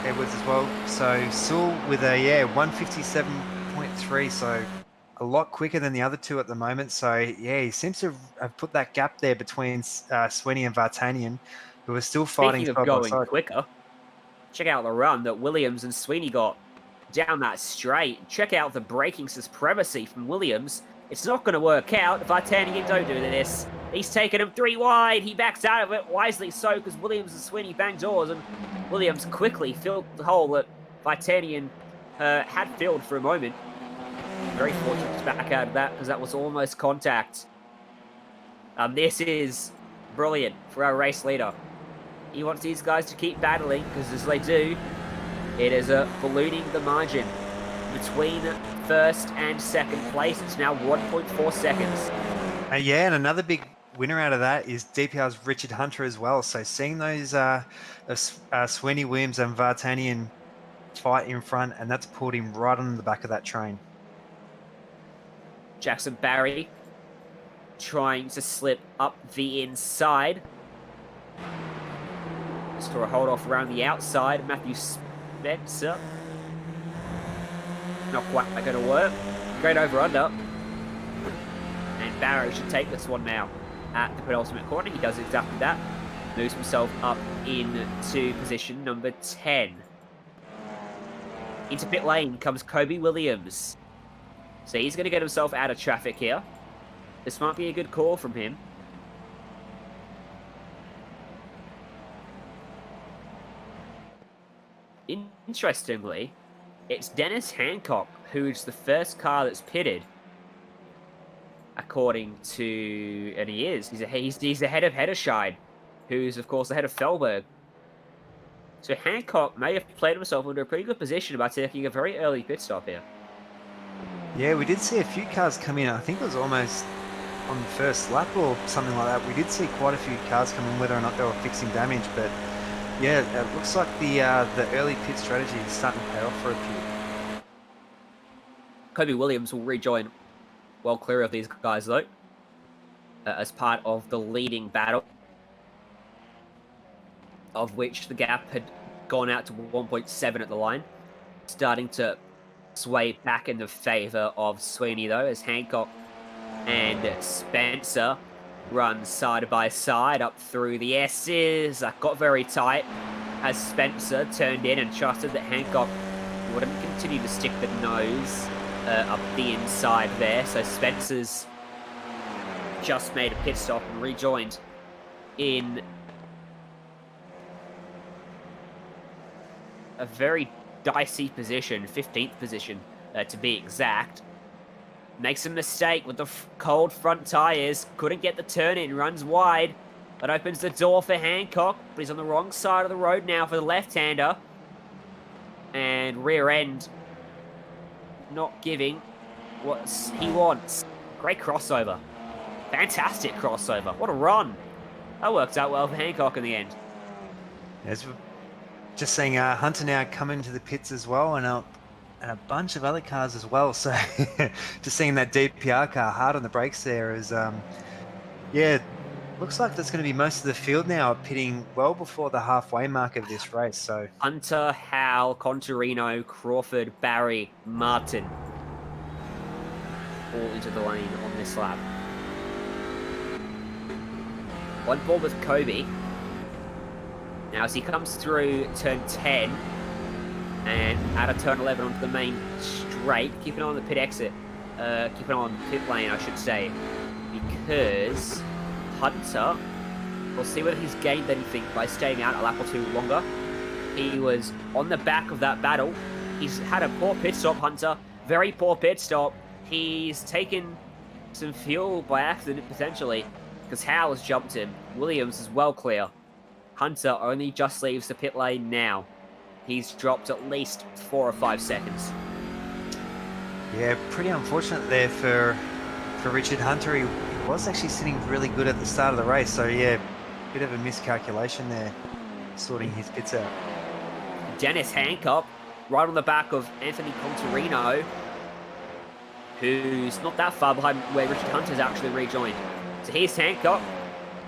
Speaker 2: Edwards as well. So Sewell with a 157.3, so a lot quicker than the other two at the moment. So yeah, he seems to have put that gap there between Sweeney and Vartanian, who are still fighting.
Speaker 1: Speaking of going quicker, check out the run that Williams and Sweeney got down that straight. Check out the braking supremacy from Williams. It's not going to work out if Vartanian don't do this. He's taken him 3 wide. He backs out of it, wisely so, because Williams and Sweeney banged doors, and Williams quickly filled the hole that Vartanian had filled for a moment. Very fortunate to back out of that, because that was almost contact. This is brilliant for our race leader. He wants these guys to keep battling, because as they do, it is ballooning the margin between first and second place. It's now 1.4 seconds.
Speaker 2: Yeah, and another big winner out of that is DPR's Richard Hunter as well. So seeing those Sweeney, Williams and Vartanian fight in front, and that's pulled him right on the back of that train.
Speaker 1: Jackson Barry trying to slip up the inside. Just for a hold off around the outside. Matthew Spencer. Not quite going to work. Great over under. And Barrow should take this one now at the penultimate corner. He does exactly that. Moves himself up into position number 10. Into pit lane comes Kobe Williams. So he's going to get himself out of traffic here. This might be a good call from him. Interestingly, it's Dennis Hancock who's the first car that's pitted. According to, and he is. He's ahead of Hedderscheid, who's of course ahead of Felberg. So Hancock may have played himself into a pretty good position by taking a very early pit stop here.
Speaker 2: Yeah, we did see a few cars come in. I think it was almost on the first lap or something like that. We did see quite a few cars come in, whether or not they were fixing damage. But yeah, it looks like the early pit strategy is starting to pay off for a few.
Speaker 1: Kobe Williams will rejoin well clear of these guys though, as part of the leading battle, of which the gap had gone out to 1.7 at the line, starting to sway back in the favour of Sweeney though, as Hancock and Spencer run side by side up through the S's. Got very tight as Spencer turned in and trusted that Hancock wouldn't continue to stick the nose up the inside there. So Spencer's just made a pit stop and rejoined in a very dicey position, 15th position to be exact. Makes a mistake with the cold front tyres. Couldn't get the turn in, runs wide. That opens the door for Hancock, but he's on the wrong side of the road now for the left-hander. And rear end not giving what he wants. Great crossover. Fantastic crossover. What a run. That worked out well for Hancock in the end.
Speaker 2: As we're just seeing Hunter now come into the pits as well, and a bunch of other cars as well. So just seeing that DPR car hard on the brakes there is, yeah, looks like that's going to be most of the field now pitting well before the halfway mark of this race. So
Speaker 1: Hunter, Howell, Contarino, Crawford, Barry, Martin, all into the lane on this lap. One ball with Kobe. Now as he comes through turn 10 and out of turn 11 onto the main straight, keep an eye on the pit exit. Keep an eye on the pit lane, I should say, because Hunter, we'll see whether he's gained anything by staying out a lap or two longer. He was on the back of that battle. He's had a poor pit stop, Hunter. Very poor pit stop. He's taken some fuel by accident, potentially, because Howe has jumped him. Williams is well clear. Hunter only just leaves the pit lane now. He's dropped at least 4 or 5 seconds.
Speaker 2: Yeah, pretty unfortunate there for Richard Hunter. He was actually sitting really good at the start of the race, so yeah, bit of a miscalculation there, sorting his pits out.
Speaker 1: Dennis Hancock, right on the back of Anthony Contarino, who's not that far behind where Richard Hunter's actually rejoined. So here's Hancock.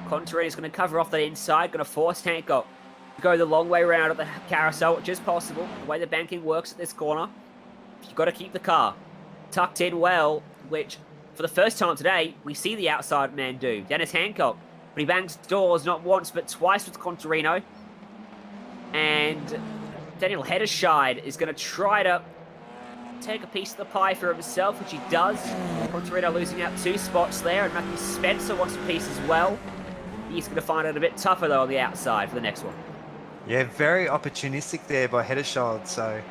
Speaker 1: Contarino's going to cover off the inside, going to force Hancock to go the long way around at the carousel, which is possible. The way the banking works at this corner, you've got to keep the car tucked in well, which for the first time today, we see the outside man do. Dennis Hancock, but he bangs doors not once but twice with Contarino. And Daniel Hederscheid is going to try to take a piece of the pie for himself, which he does. Contarino losing out 2 spots there, and Matthew Spencer wants a piece as well. He's going to find it a bit tougher, though, on the outside for the next one.
Speaker 2: Yeah, very opportunistic there by Hederscheid. So,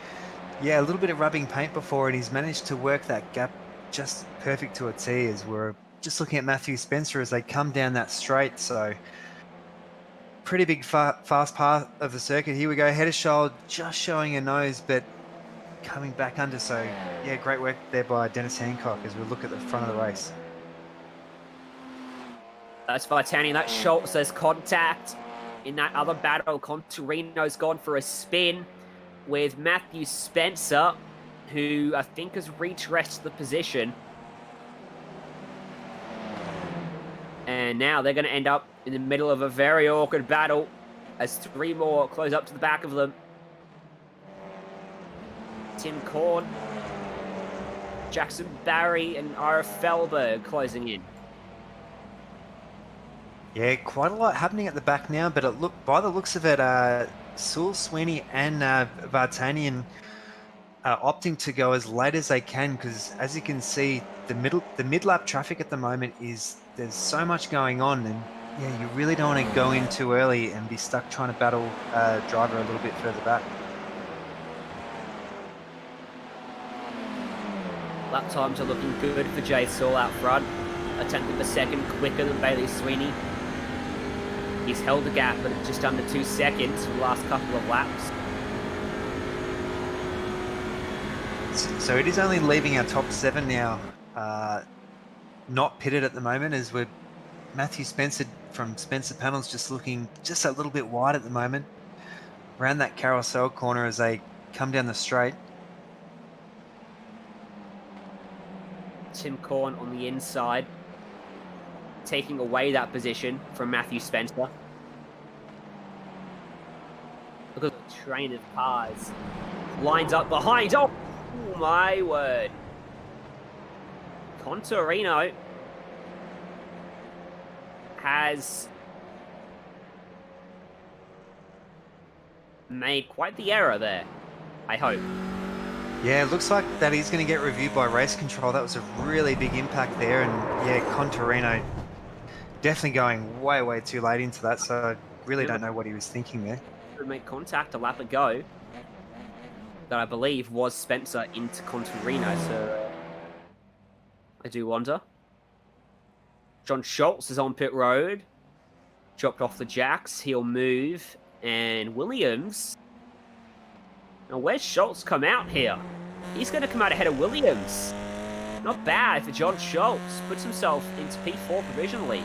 Speaker 2: yeah, a little bit of rubbing paint before, and he's managed to work that gap just perfect to a T, as we're just looking at Matthew Spencer as they come down that straight. So, pretty big fast part of the circuit. Here we go. Hederscheid just showing a nose, but coming back under. So, yeah, great work there by Dennis Hancock as we look at the front of the race.
Speaker 1: That's Vartani. That Schultz says contact. In that other battle, Contarino's gone for a spin with Matthew Spencer, who I think has retraced the position. And now they're going to end up in the middle of a very awkward battle as 3 more close up to the back of them. Tim Korn, Jackson Barry, and Ira Felberg closing in.
Speaker 2: Yeah, quite a lot happening at the back now, but by the looks of it, Sewell, Sweeney, and Vartanian are opting to go as late as they can, because as you can see, the mid-lap traffic at the moment there's so much going on, and yeah, you really don't want to go in too early and be stuck trying to battle a driver a little bit further back.
Speaker 1: Lap times are looking good for Jay Sewell out front. A tenth of a second quicker than Bailey Sweeney. He's held the gap at just under 2 seconds for the last couple of laps.
Speaker 2: So it is only leaving our top 7 now, not pitted at the moment, as we're Matthew Spencer from Spencer Panels just looking just a little bit wide at the moment. Around that carousel corner as they come down the straight.
Speaker 1: Tim Korn on the inside, taking away that position from Matthew Spencer. Look at the train of cars lines up behind. Oh my word. Contarino has made quite the error there, I hope.
Speaker 2: Yeah, it looks like that he's going to get reviewed by race control. That was a really big impact there. And yeah, Contarino definitely going way, way too late into that. So I really don't know what he was thinking there.
Speaker 1: Make contact a lap ago. That I believe was Spencer into Contarino. So I do wonder. John Schultz is on pit road. Dropped off the jacks. He'll move. And Williams. Now, where's Schultz come out here? He's going to come out ahead of Williams. Not bad for John Schultz. Puts himself into P4 provisionally.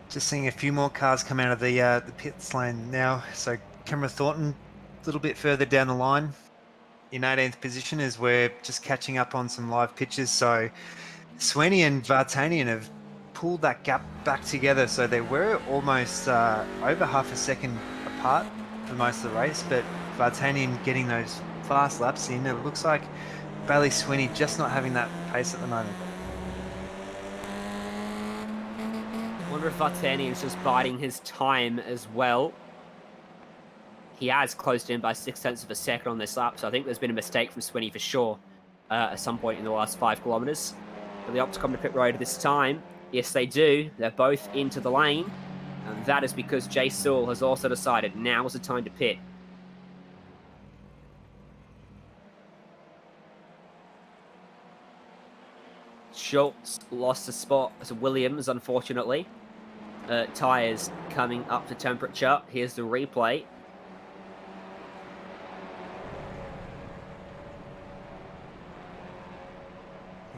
Speaker 2: Just seeing a few more cars come out of the pits lane now. So Cameron Thornton a little bit further down the line in 18th position as we're just catching up on some live pitches. So Sweeney and Vartanian have pulled that gap back together. So they were almost over half a second apart for most of the race, but Vartanian getting those fast laps in. It looks like Bailey Sweeney just not having that pace at the moment.
Speaker 1: I wonder if Vartanian is just biding his time as well. He has closed in by 0.6 of a second on this lap, so I think there's been a mistake from Sweeney for sure at some point in the last 5 kilometers. Do the opt to come to pit road this time? Yes, they do. They're both into the lane. And that is because Jay Sewell has also decided now is the time to pit. Schultz lost a spot as Williams, unfortunately. Tyres coming up to temperature. Here's the replay.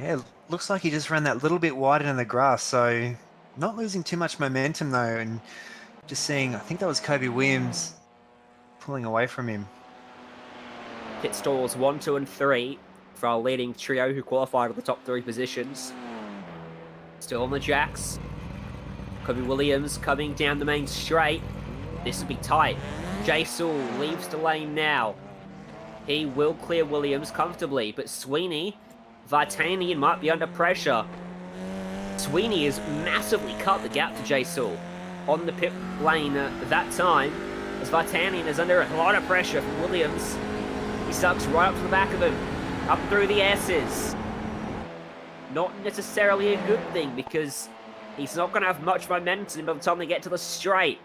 Speaker 2: Yeah, looks like he just ran that little bit wider in the grass, so not losing too much momentum though, and just seeing, I think that was Kobe Williams pulling away from him.
Speaker 1: Pit stalls 1, 2, and 3 for our leading trio who qualified at the top 3 positions. Still on the jacks. Kobe Williams coming down the main straight. This will be tight. Jay Sewell leaves the lane now. He will clear Williams comfortably, but Sweeney, Vartanian might be under pressure. Sweeney has massively cut the gap to Jay Sewell on the pit lane at that time, as Vartanian is under a lot of pressure from Williams. He sucks right up to the back of him, up through the S's. Not necessarily a good thing, because he's not going to have much momentum by the time they get to the straight.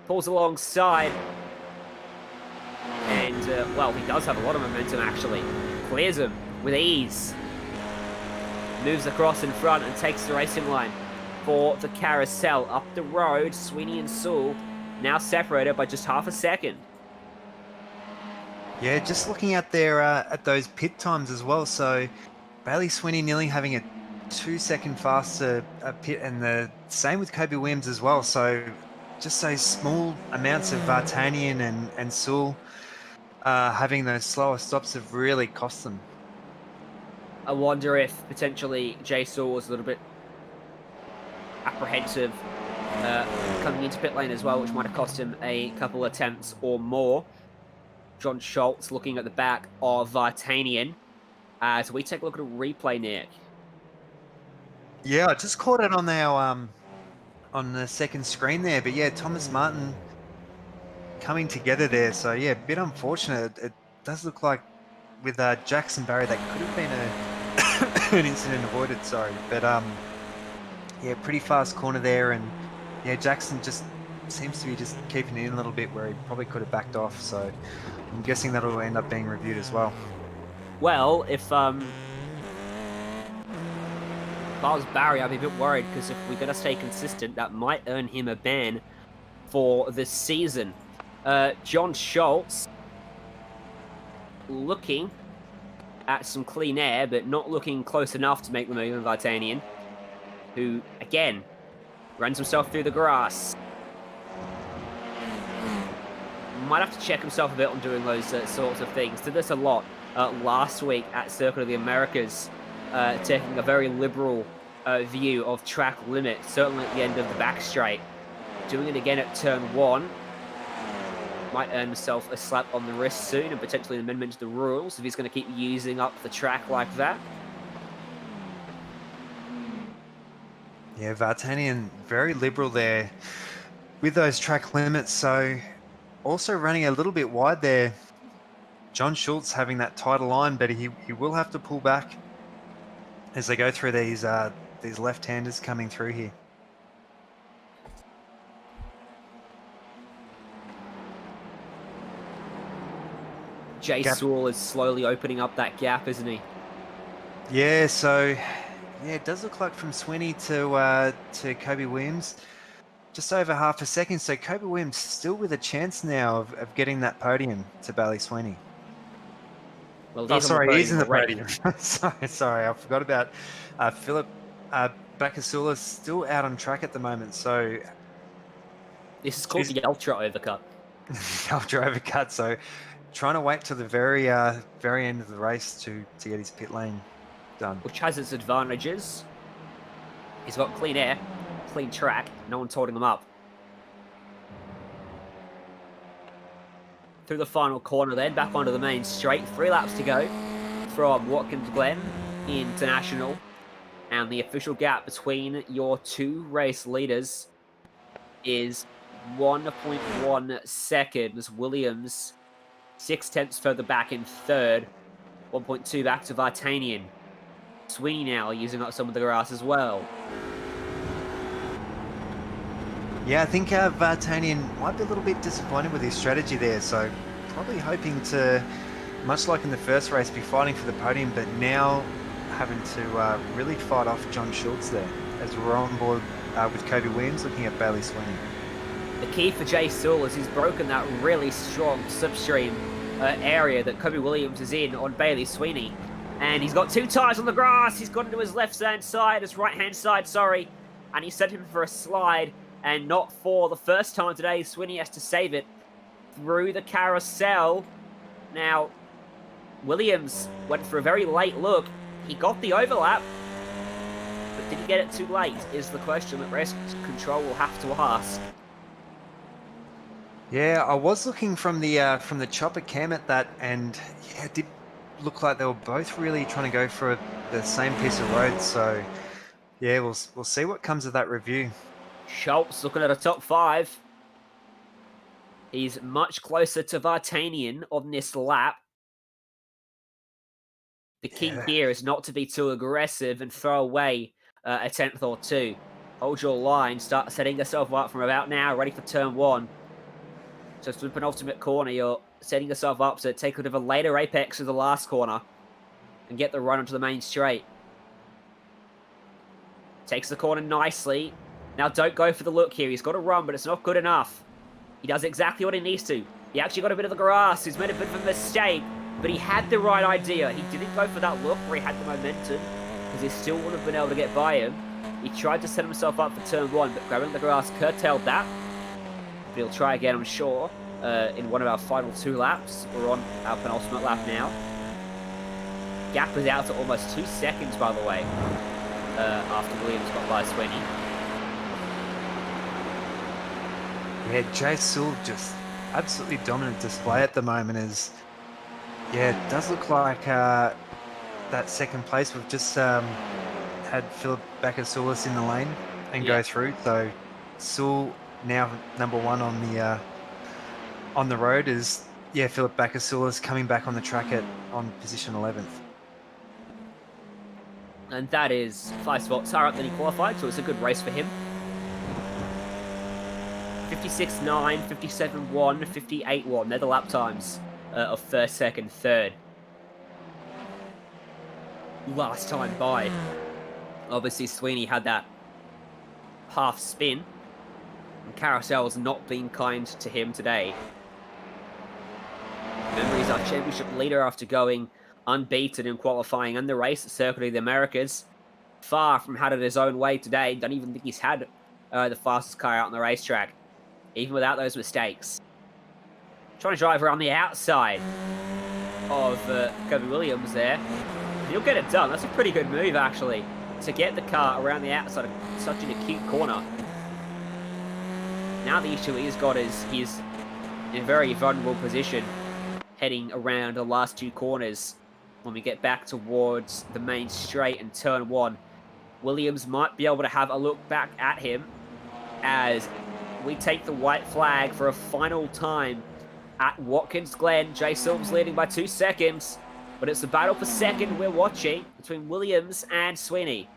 Speaker 1: Pulls alongside. And, well, he does have a lot of momentum, actually. Clears him with ease. Moves across in front and takes the racing line for the carousel. Up the road, Sweeney and Sewell now separated by just half a second.
Speaker 2: Yeah, just looking at their at those pit times as well. So Bailey Sweeney nearly having a 2-second faster pit, and the same with Kobe Williams as well. So just those small amounts of Vartanian and Sewell having those slower stops have really cost them.
Speaker 1: I wonder if potentially Jay Sewell was a little bit apprehensive coming into pit lane as well, which might have cost him a couple attempts or more. John Schultz looking at the back of Vartanian as we take a look at a replay, Nick.
Speaker 2: Yeah, I just caught it on our on the second screen there, but yeah, Thomas Martin coming together there. So yeah, a bit unfortunate. It does look like with Jackson Barry that could have been an incident avoided. Sorry, but yeah, pretty fast corner there, and yeah, Jackson just seems to be just keeping it in a little bit where he probably could have backed off. So I'm guessing that'll end up being reviewed as well.
Speaker 1: Well, if I was Barry, I'd be a bit worried, because if we're going to stay consistent, that might earn him a ban for this season. John Schultz looking at some clean air, but not looking close enough to make the move on Vartanian, who, again, runs himself through the grass. Might have to check himself a bit on doing those sorts of things. Did this a lot last week at Circuit of the Americas, taking a very liberal view of track limit, certainly at the end of the back straight. Doing it again at turn 1. Might earn himself a slap on the wrist soon, and potentially an amendment to the rules if he's going to keep using up the track like that.
Speaker 2: Yeah, Vartanian very liberal there with those track limits, so also running a little bit wide there. John Schultz having that tighter line, but he will have to pull back as they go through these left-handers coming through here.
Speaker 1: Jay Sewell is slowly opening up that gap, isn't he?
Speaker 2: Yeah, so yeah, it does look like from Sweeney to Kobe Williams, just over half a second. So Kobe Williams still with a chance now of getting that podium to Bailey Sweeney.
Speaker 1: Well,
Speaker 2: Oh, sorry, he's in the podium. sorry, I forgot about Philip Bakasula still out on track at the moment. So
Speaker 1: this is called the Ultra Overcut.
Speaker 2: Ultra Overcut. So trying to wait till the very end of the race to get his pit lane done.
Speaker 1: Which has its advantages. He's got clean air, clean track, no one's holding him up. Through the final corner then, back onto the main straight. 3 laps to go from Watkins Glen International. And the official gap between your 2 race leaders is 1.1 seconds. Williams 6 tenths further back in 3rd. 1.2 back to Vartanian. Sweeney now using up some of the grass as well.
Speaker 2: Yeah, I think Vartanian might be a little bit disappointed with his strategy there. So probably hoping to, much like in the first race, be fighting for the podium, but now having to really fight off John Schultz there as we're on board with Kobe Williams looking at Bailey Sweeney.
Speaker 1: The key for Jay Sewell is he's broken that really strong slipstream area that Kobe Williams is in on Bailey Sweeney. And he's got 2 tires on the grass. He's gone to his left-hand side, his right-hand side, sorry. And he sent him for a slide. And not for the first time today, Sweeney has to save it through the carousel. Now, Williams went for a very late look. He got the overlap, but did he get it too late is the question that Race Control will have to ask.
Speaker 2: Yeah, I was looking from the chopper cam at that, and yeah, it did look like they were both really trying to go for the same piece of road. So yeah, we'll see what comes of that review.
Speaker 1: Schultz looking at a top 5. He's much closer to Vartanian on this lap. The key here is not to be too aggressive and throw away a 10th or 2. Hold your line, start setting yourself up from about now, ready for turn 1. So it's the penultimate corner, you're setting yourself up to take a bit of a later apex to the last corner and get the run onto the main straight. Takes the corner nicely. Now don't go for the look here, he's got a run, but it's not good enough. He does exactly what he needs to. He actually got a bit of the grass, he's made a bit of a mistake, but he had the right idea. He didn't go for that look where he had the momentum, because he still wouldn't have been able to get by him. He tried to set himself up for turn 1, but grabbing the grass curtailed that. But he'll try again, I'm sure, in one of our final 2 laps. We're on our penultimate lap now. Gap is out to almost 2 seconds, by the way, after Williams got by Sweeney.
Speaker 2: Yeah, Jay Sewell just absolutely dominant display at the moment. Is yeah, it does look like that second place. We've just had Philip Bakasoulis in the lane and go through. So Sewell now number 1 on the road is Philip Bakasoulis coming back on the track on position 11th.
Speaker 1: And that is 5 spots higher up than he qualified, so it's a good race for him. 56.9, 57.1, 58.1. They're the lap times of first, second, third. Last time by. Obviously, Sweeney had that half spin. And Carousel's not been kind to him today. Remember, he's our championship leader after going unbeaten in qualifying and the race at Circuit of the Americas. Far from had it his own way today. Don't even think he's had the fastest car out on the racetrack, even without those mistakes. Trying to drive around the outside of Kobe Williams there. He'll get it done. That's a pretty good move, actually, to get the car around the outside of such an acute corner. Now the issue he's got is he's in a very vulnerable position heading around the last 2 corners when we get back towards the main straight and turn 1. Williams might be able to have a look back at him as we take the white flag for a final time at Watkins Glen. Jay Silver's leading by 2 seconds, but it's a battle for second we're watching between Williams and Sweeney.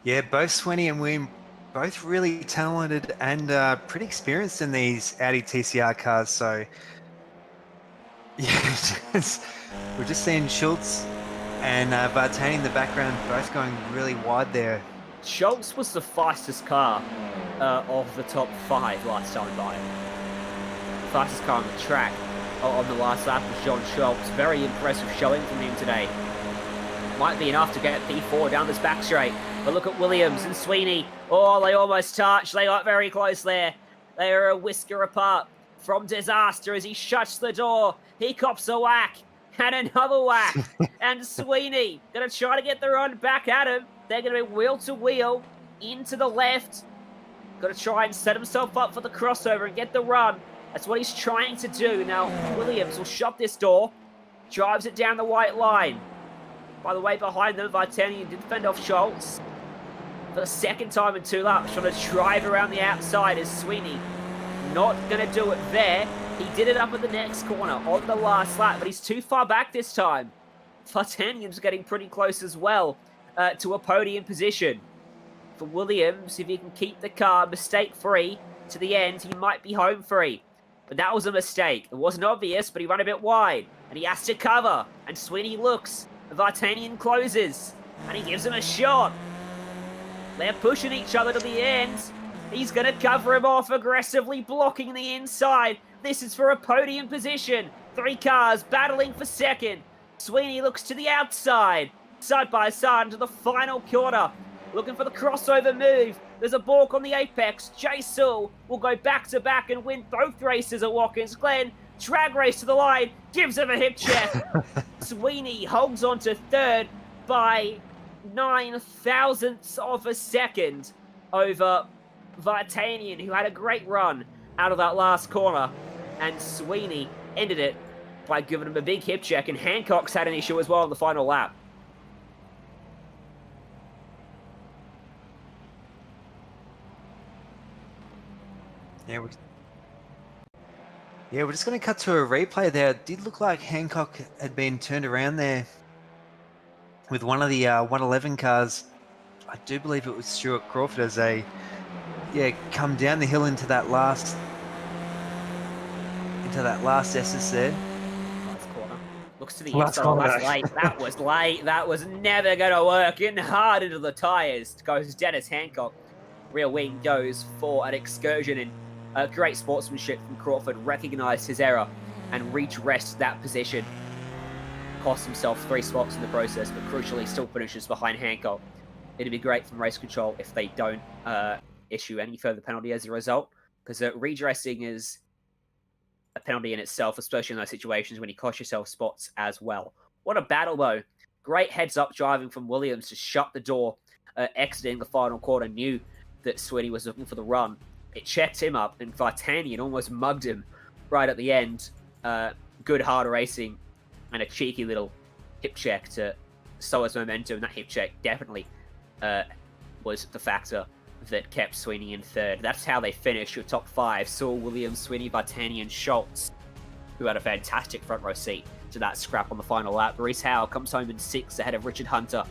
Speaker 2: Yeah, both Sweeney and Williams, both really talented and pretty experienced in these Audi TCR cars. So yeah, we're just seeing Schultz and Vartani in the background, both going really wide there.
Speaker 1: Schultz was the fastest car of the top 5 last time by. Fastest car on the track on the last lap was John Schultz. Very impressive showing from him today. Might be enough to get P4 down this back straight. But look at Williams and Sweeney. Oh, they almost touched. They got very close there. They are a whisker apart from disaster as he shuts the door. He cops a whack and another whack. And Sweeney going to try to get the run back at him. They're going to be wheel to wheel into the left. Got to try and set himself up for the crossover and get the run. That's what he's trying to do. Now, Williams will shut this door. Drives it down the white line. By the way, behind them, Vartanian did fend off Schultz. For the second time in 2 laps, trying to drive around the outside is Sweeney. Not going to do it there. He did it up at the next corner on the last lap, but he's too far back this time. Vartanian's getting pretty close as well to a podium position. For Williams, if he can keep the car mistake-free to the end, he might be home free. But that was a mistake. It wasn't obvious, but he ran a bit wide. And he has to cover. And Sweeney looks. Vartanian closes. And he gives him a shot. They're pushing each other to the end. He's going to cover him off, aggressively blocking the inside. This is for a podium position. 3 cars battling for second. Sweeney looks to the outside. Side by side into the final corner. Looking for the crossover move. There's a balk on the apex. Jay Sewell will go back-to-back and win both races at Watkins Glen. Drag race to the line. Gives him a hip check. Sweeney holds on to third by 9 thousandths of a second over Vartanian, who had a great run out of that last corner. And Sweeney ended it by giving him a big hip check. And Hancock's had an issue as well in the final lap.
Speaker 2: Yeah, we're just going to cut to a replay there. It did look like Hancock had been turned around there with one of the 111 cars. I do believe it was Stuart Crawford as they come down the hill into that last SS there.
Speaker 1: Last corner. Looks to the
Speaker 2: Last
Speaker 1: inside.
Speaker 2: corner.
Speaker 1: That's late. That was late. That was never going to work. In hard into the tyres goes Dennis Hancock. Rear wing goes for an excursion, and great sportsmanship from Crawford. Recognised his error and redressed that position. Cost himself 3 spots in the process, but crucially still finishes behind Hancock. It'd be great from race control if they don't issue any further penalty as a result, because redressing is a penalty in itself, especially in those situations when you cost yourself spots as well. What a battle, though. Great heads-up driving from Williams to shut the door, exiting the final quarter. Knew that Sweeney was looking for the run. It checked him up, and Vartanian almost mugged him right at the end. Good hard racing and a cheeky little hip check to slow his momentum. That hip check definitely was the factor that kept Sweeney in third. That's how they finished your top 5. Saul, Williams, Sweeney, Vartanian, Schultz, who had a fantastic front row seat to that scrap on the final lap. Reese Howe comes home in 6th ahead of Richard Hunter.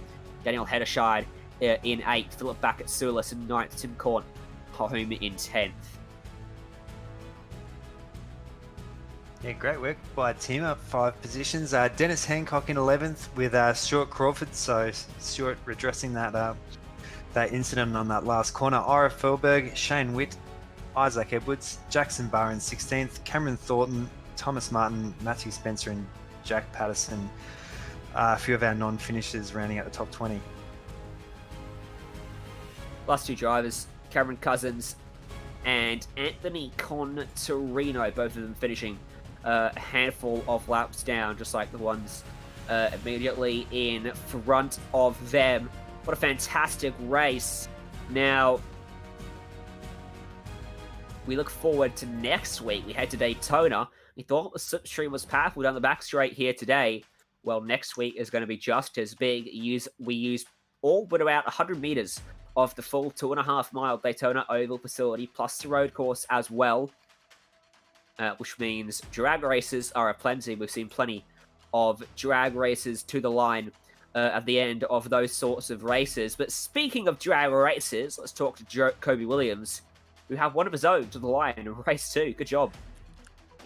Speaker 1: Daniel Hederscheid in 8th. Philip Backett-Sulis in 9th. Tim Korn home in 10th.
Speaker 2: Yeah, great work by team up 5 positions. Dennis Hancock in 11th with Stuart Crawford. So Stuart redressing that incident on that last corner. Ira Felberg, Shane Witt, Isaac Edwards, Jackson Barr in 16th, Cameron Thornton, Thomas Martin, Matthew Spencer and Jack Patterson. A few of our non-finishers rounding out the top 20.
Speaker 1: Last 2 drivers, Cameron Cousins and Anthony Contorino, both of them finishing a handful of laps down, just like the ones immediately in front of them. What a fantastic race. Now, we look forward to next week. We head to Daytona. We thought the slipstream was powerful down the back straight here today. Well, next week is going to be just as big. We use all but about 100 meters of the full 2.5-mile Daytona Oval facility, plus the road course as well, which means drag races are aplenty. We've seen plenty of drag races to the line at the end of those sorts of races. But speaking of drag races, let's talk to Kobe Williams, who had one of his own to the line in race 2. Good job.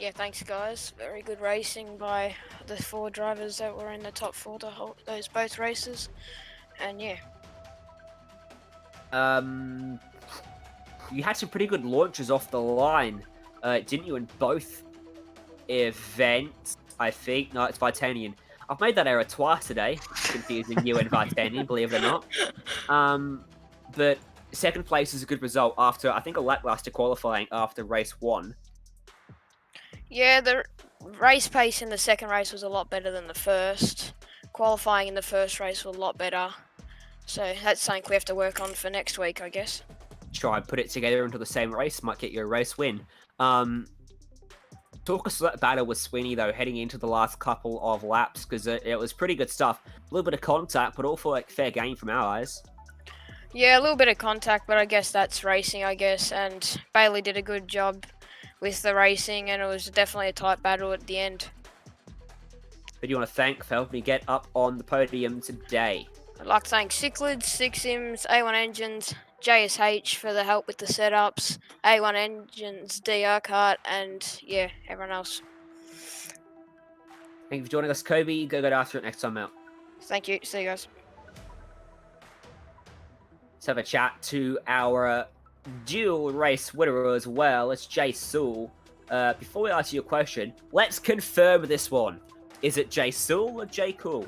Speaker 6: Yeah, thanks guys. Very good racing by the 4 drivers that were in the top 4 to hold those both races. And yeah.
Speaker 1: You had some pretty good launches off the line, didn't you, in both events, I think? No, it's Vartanian. I've made that error twice today, confusing you and Vartanian, believe it or not. But second place is a good result after, I think, a lackluster qualifying after race 1.
Speaker 6: Yeah, the race pace in the second race was a lot better than the first. Qualifying in the first race was a lot better. So that's something we have to work on for next week, I guess.
Speaker 1: Try and put it together into the same race, might get you a race win. Talk us about that battle with Sweeney, though, heading into the last couple of laps, because it was pretty good stuff. A little bit of contact, but all for like fair game from our eyes.
Speaker 6: Yeah, a little bit of contact, but I guess that's racing, I guess. And Bailey did a good job with the racing, and it was definitely a tight battle at the end.
Speaker 1: Who do you want to thank for helping me get up on the podium today?
Speaker 6: I'd like to thank Cichlids, Six Sims, A1 Engines, JSH for the help with the setups, A1 Engines, DR Kart, and yeah, everyone else.
Speaker 1: Thank you for joining us, Kobe. Go get after it next time out.
Speaker 6: Thank you. See you guys.
Speaker 1: Let's have a chat to our dual race winner as well. It's Jay Sewell. Before we answer your question, let's confirm this one. Is it Jay Sewell or Jay Cool?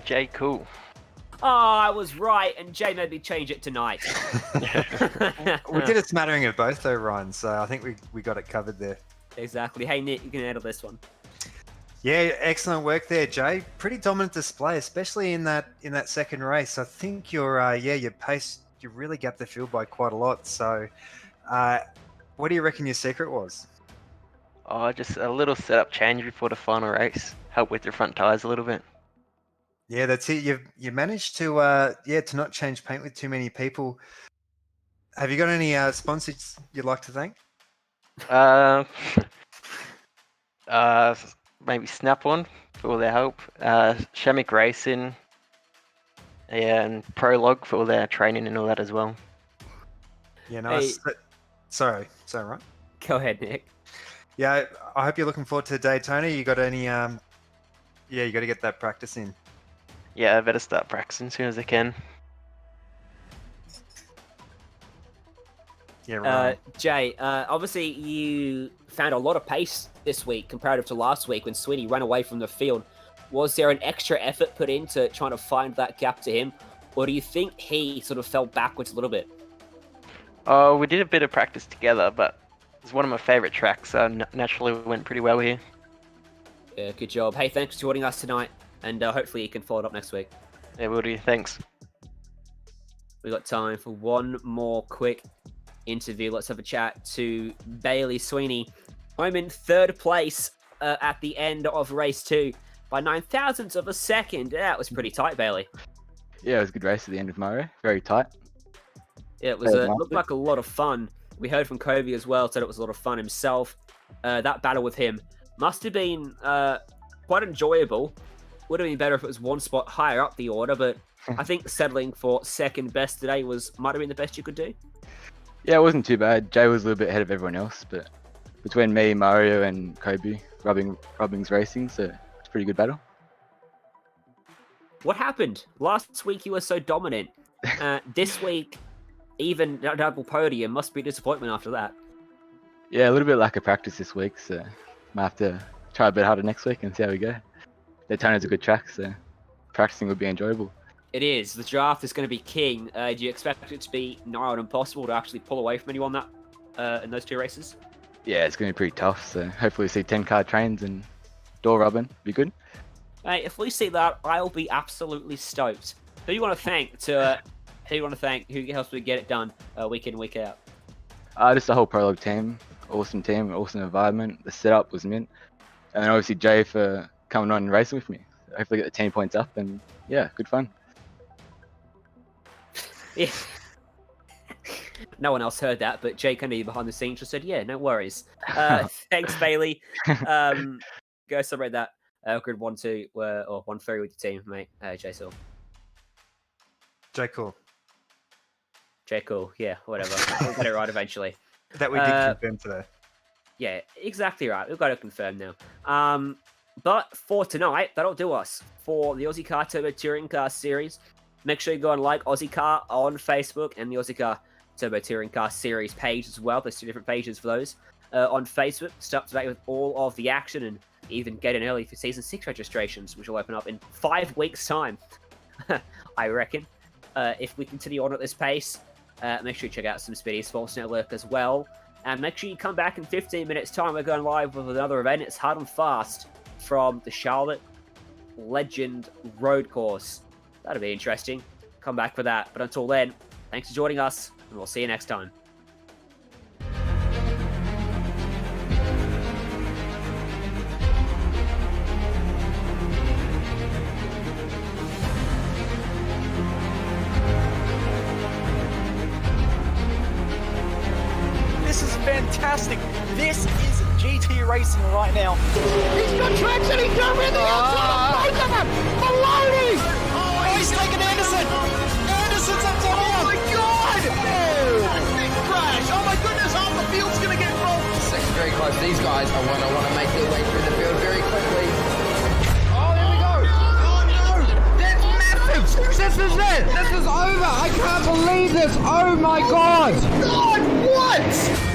Speaker 7: Jay Cool.
Speaker 1: Oh, I was right, and Jay made me change it tonight.
Speaker 2: We did a smattering of both though, Ryan, so I think we got it covered there.
Speaker 1: Exactly. Hey, Nick, you can handle this one.
Speaker 2: Yeah, excellent work there, Jay. Pretty dominant display, especially in that second race. I think your pace, you really gapped the field by quite a lot. So, what do you reckon your secret was?
Speaker 7: Oh, just a little setup change before the final race. Help with your front tyres a little bit.
Speaker 2: Yeah, that's it. You managed to not change paint with too many people. Have you got any sponsors you'd like to thank?
Speaker 7: Maybe Snap-on for all their help. Shemik Racing, and Prologue for all their training and all that as well.
Speaker 2: Yeah, nice.
Speaker 1: Hey.
Speaker 2: Sorry, right?
Speaker 1: Go ahead, Nick.
Speaker 2: Yeah, I hope you're looking forward to Daytona. You got any? You got to get that practice in.
Speaker 7: Yeah, I better start practicing as soon as I can.
Speaker 2: Yeah, right.
Speaker 1: Jay, obviously you found a lot of pace this week comparative to last week when Sweeney ran away from the field. Was there an extra effort put into trying to find that gap to him, or do you think he sort of fell backwards a little bit?
Speaker 7: Oh, we did a bit of practice together, but it's one of my favourite tracks, so naturally it went pretty well here.
Speaker 1: Yeah, good job. Hey, thanks for joining us tonight, and hopefully you can follow it up next week.
Speaker 7: Yeah, will do. Thanks.
Speaker 1: We got time for one more quick interview. Let's have a chat to Bailey Sweeney. I'm in third place at the end of race 2 by 9,000ths of a second. That was pretty tight, Bailey.
Speaker 8: Yeah, it was a good race at the end of Mario. Very tight.
Speaker 1: Yeah, it was looked like a lot of fun. We heard from Kobe as well, said it was a lot of fun himself. That battle with him must have been quite enjoyable. Would have been better if it was one spot higher up the order, but I think settling for second best today might have been the best you could do.
Speaker 8: Yeah, it wasn't too bad. Jay was a little bit ahead of everyone else, but between me, Mario, and Kobe, Rubbing's racing, so it's a pretty good battle.
Speaker 1: What happened? Last week you were so dominant. This week, even double podium must be a disappointment after that.
Speaker 8: Yeah, a little bit lack of practice this week, so might have to try a bit harder next week and see how we go. Daytona's a good track, so practicing would be enjoyable.
Speaker 1: It is. The draft is going to be king. Do you expect it to be nigh on impossible to actually pull away from anyone in those two races?
Speaker 8: Yeah, it's going to be pretty tough, so hopefully we see 10-car trains and door rubbing. Be good.
Speaker 1: Hey, if we see that, I'll be absolutely stoked. Who do you want to thank who helps me get it done week in, week out?
Speaker 8: Just the whole Prologue team, awesome environment. The setup was mint. And then obviously Jay for coming on and racing with me. So hopefully get the 10 points up and yeah, good fun.
Speaker 1: Yeah. No one else heard that, but Jay Kennedy behind the scenes just said, yeah, no worries. Thanks, Bailey. Go celebrate that. Good 1-2 or 1-3 with the team, mate. Jay Saul.
Speaker 2: Jay Cool.
Speaker 1: Jay Cool, yeah, whatever. We'll get it right eventually.
Speaker 2: That we did confirm today.
Speaker 1: Yeah, exactly right. We've got it confirmed now. But for tonight, that'll do us for the Ozicar Turbo Touring Car Series. Make sure you go and like Ozicar on Facebook and the Ozicar Turbo Touring Car Series page as well. There's 2 different pages for those. On Facebook, stay up to date with all of the action and even get in early for Season 6 registrations, which will open up in 5 weeks' time, I reckon. If we continue on at this pace, make sure you check out Simspeed Sports Network as well. And make sure you come back in 15 minutes' time. We're going live with another event. It's Hard and Fast from the Charlotte Legend Road Course. That'll be interesting. Come back for that. But until then, thanks for joining us, and we'll see you next time.
Speaker 3: This is fantastic. This is GT Racing right now.
Speaker 4: He's got traction, he's got rid of the outside of both of them. Maloney!
Speaker 3: Oh, he's taken Anderson. Anderson's up top.
Speaker 4: Oh my God! Big crash. Oh my goodness, half the field's going to get rolled.
Speaker 5: Second very close. These guys are want to make their way through the field very quickly. Oh, there we go. Oh no, that's massive. This is it. This is over. I can't believe this. Oh my God.
Speaker 4: God, what?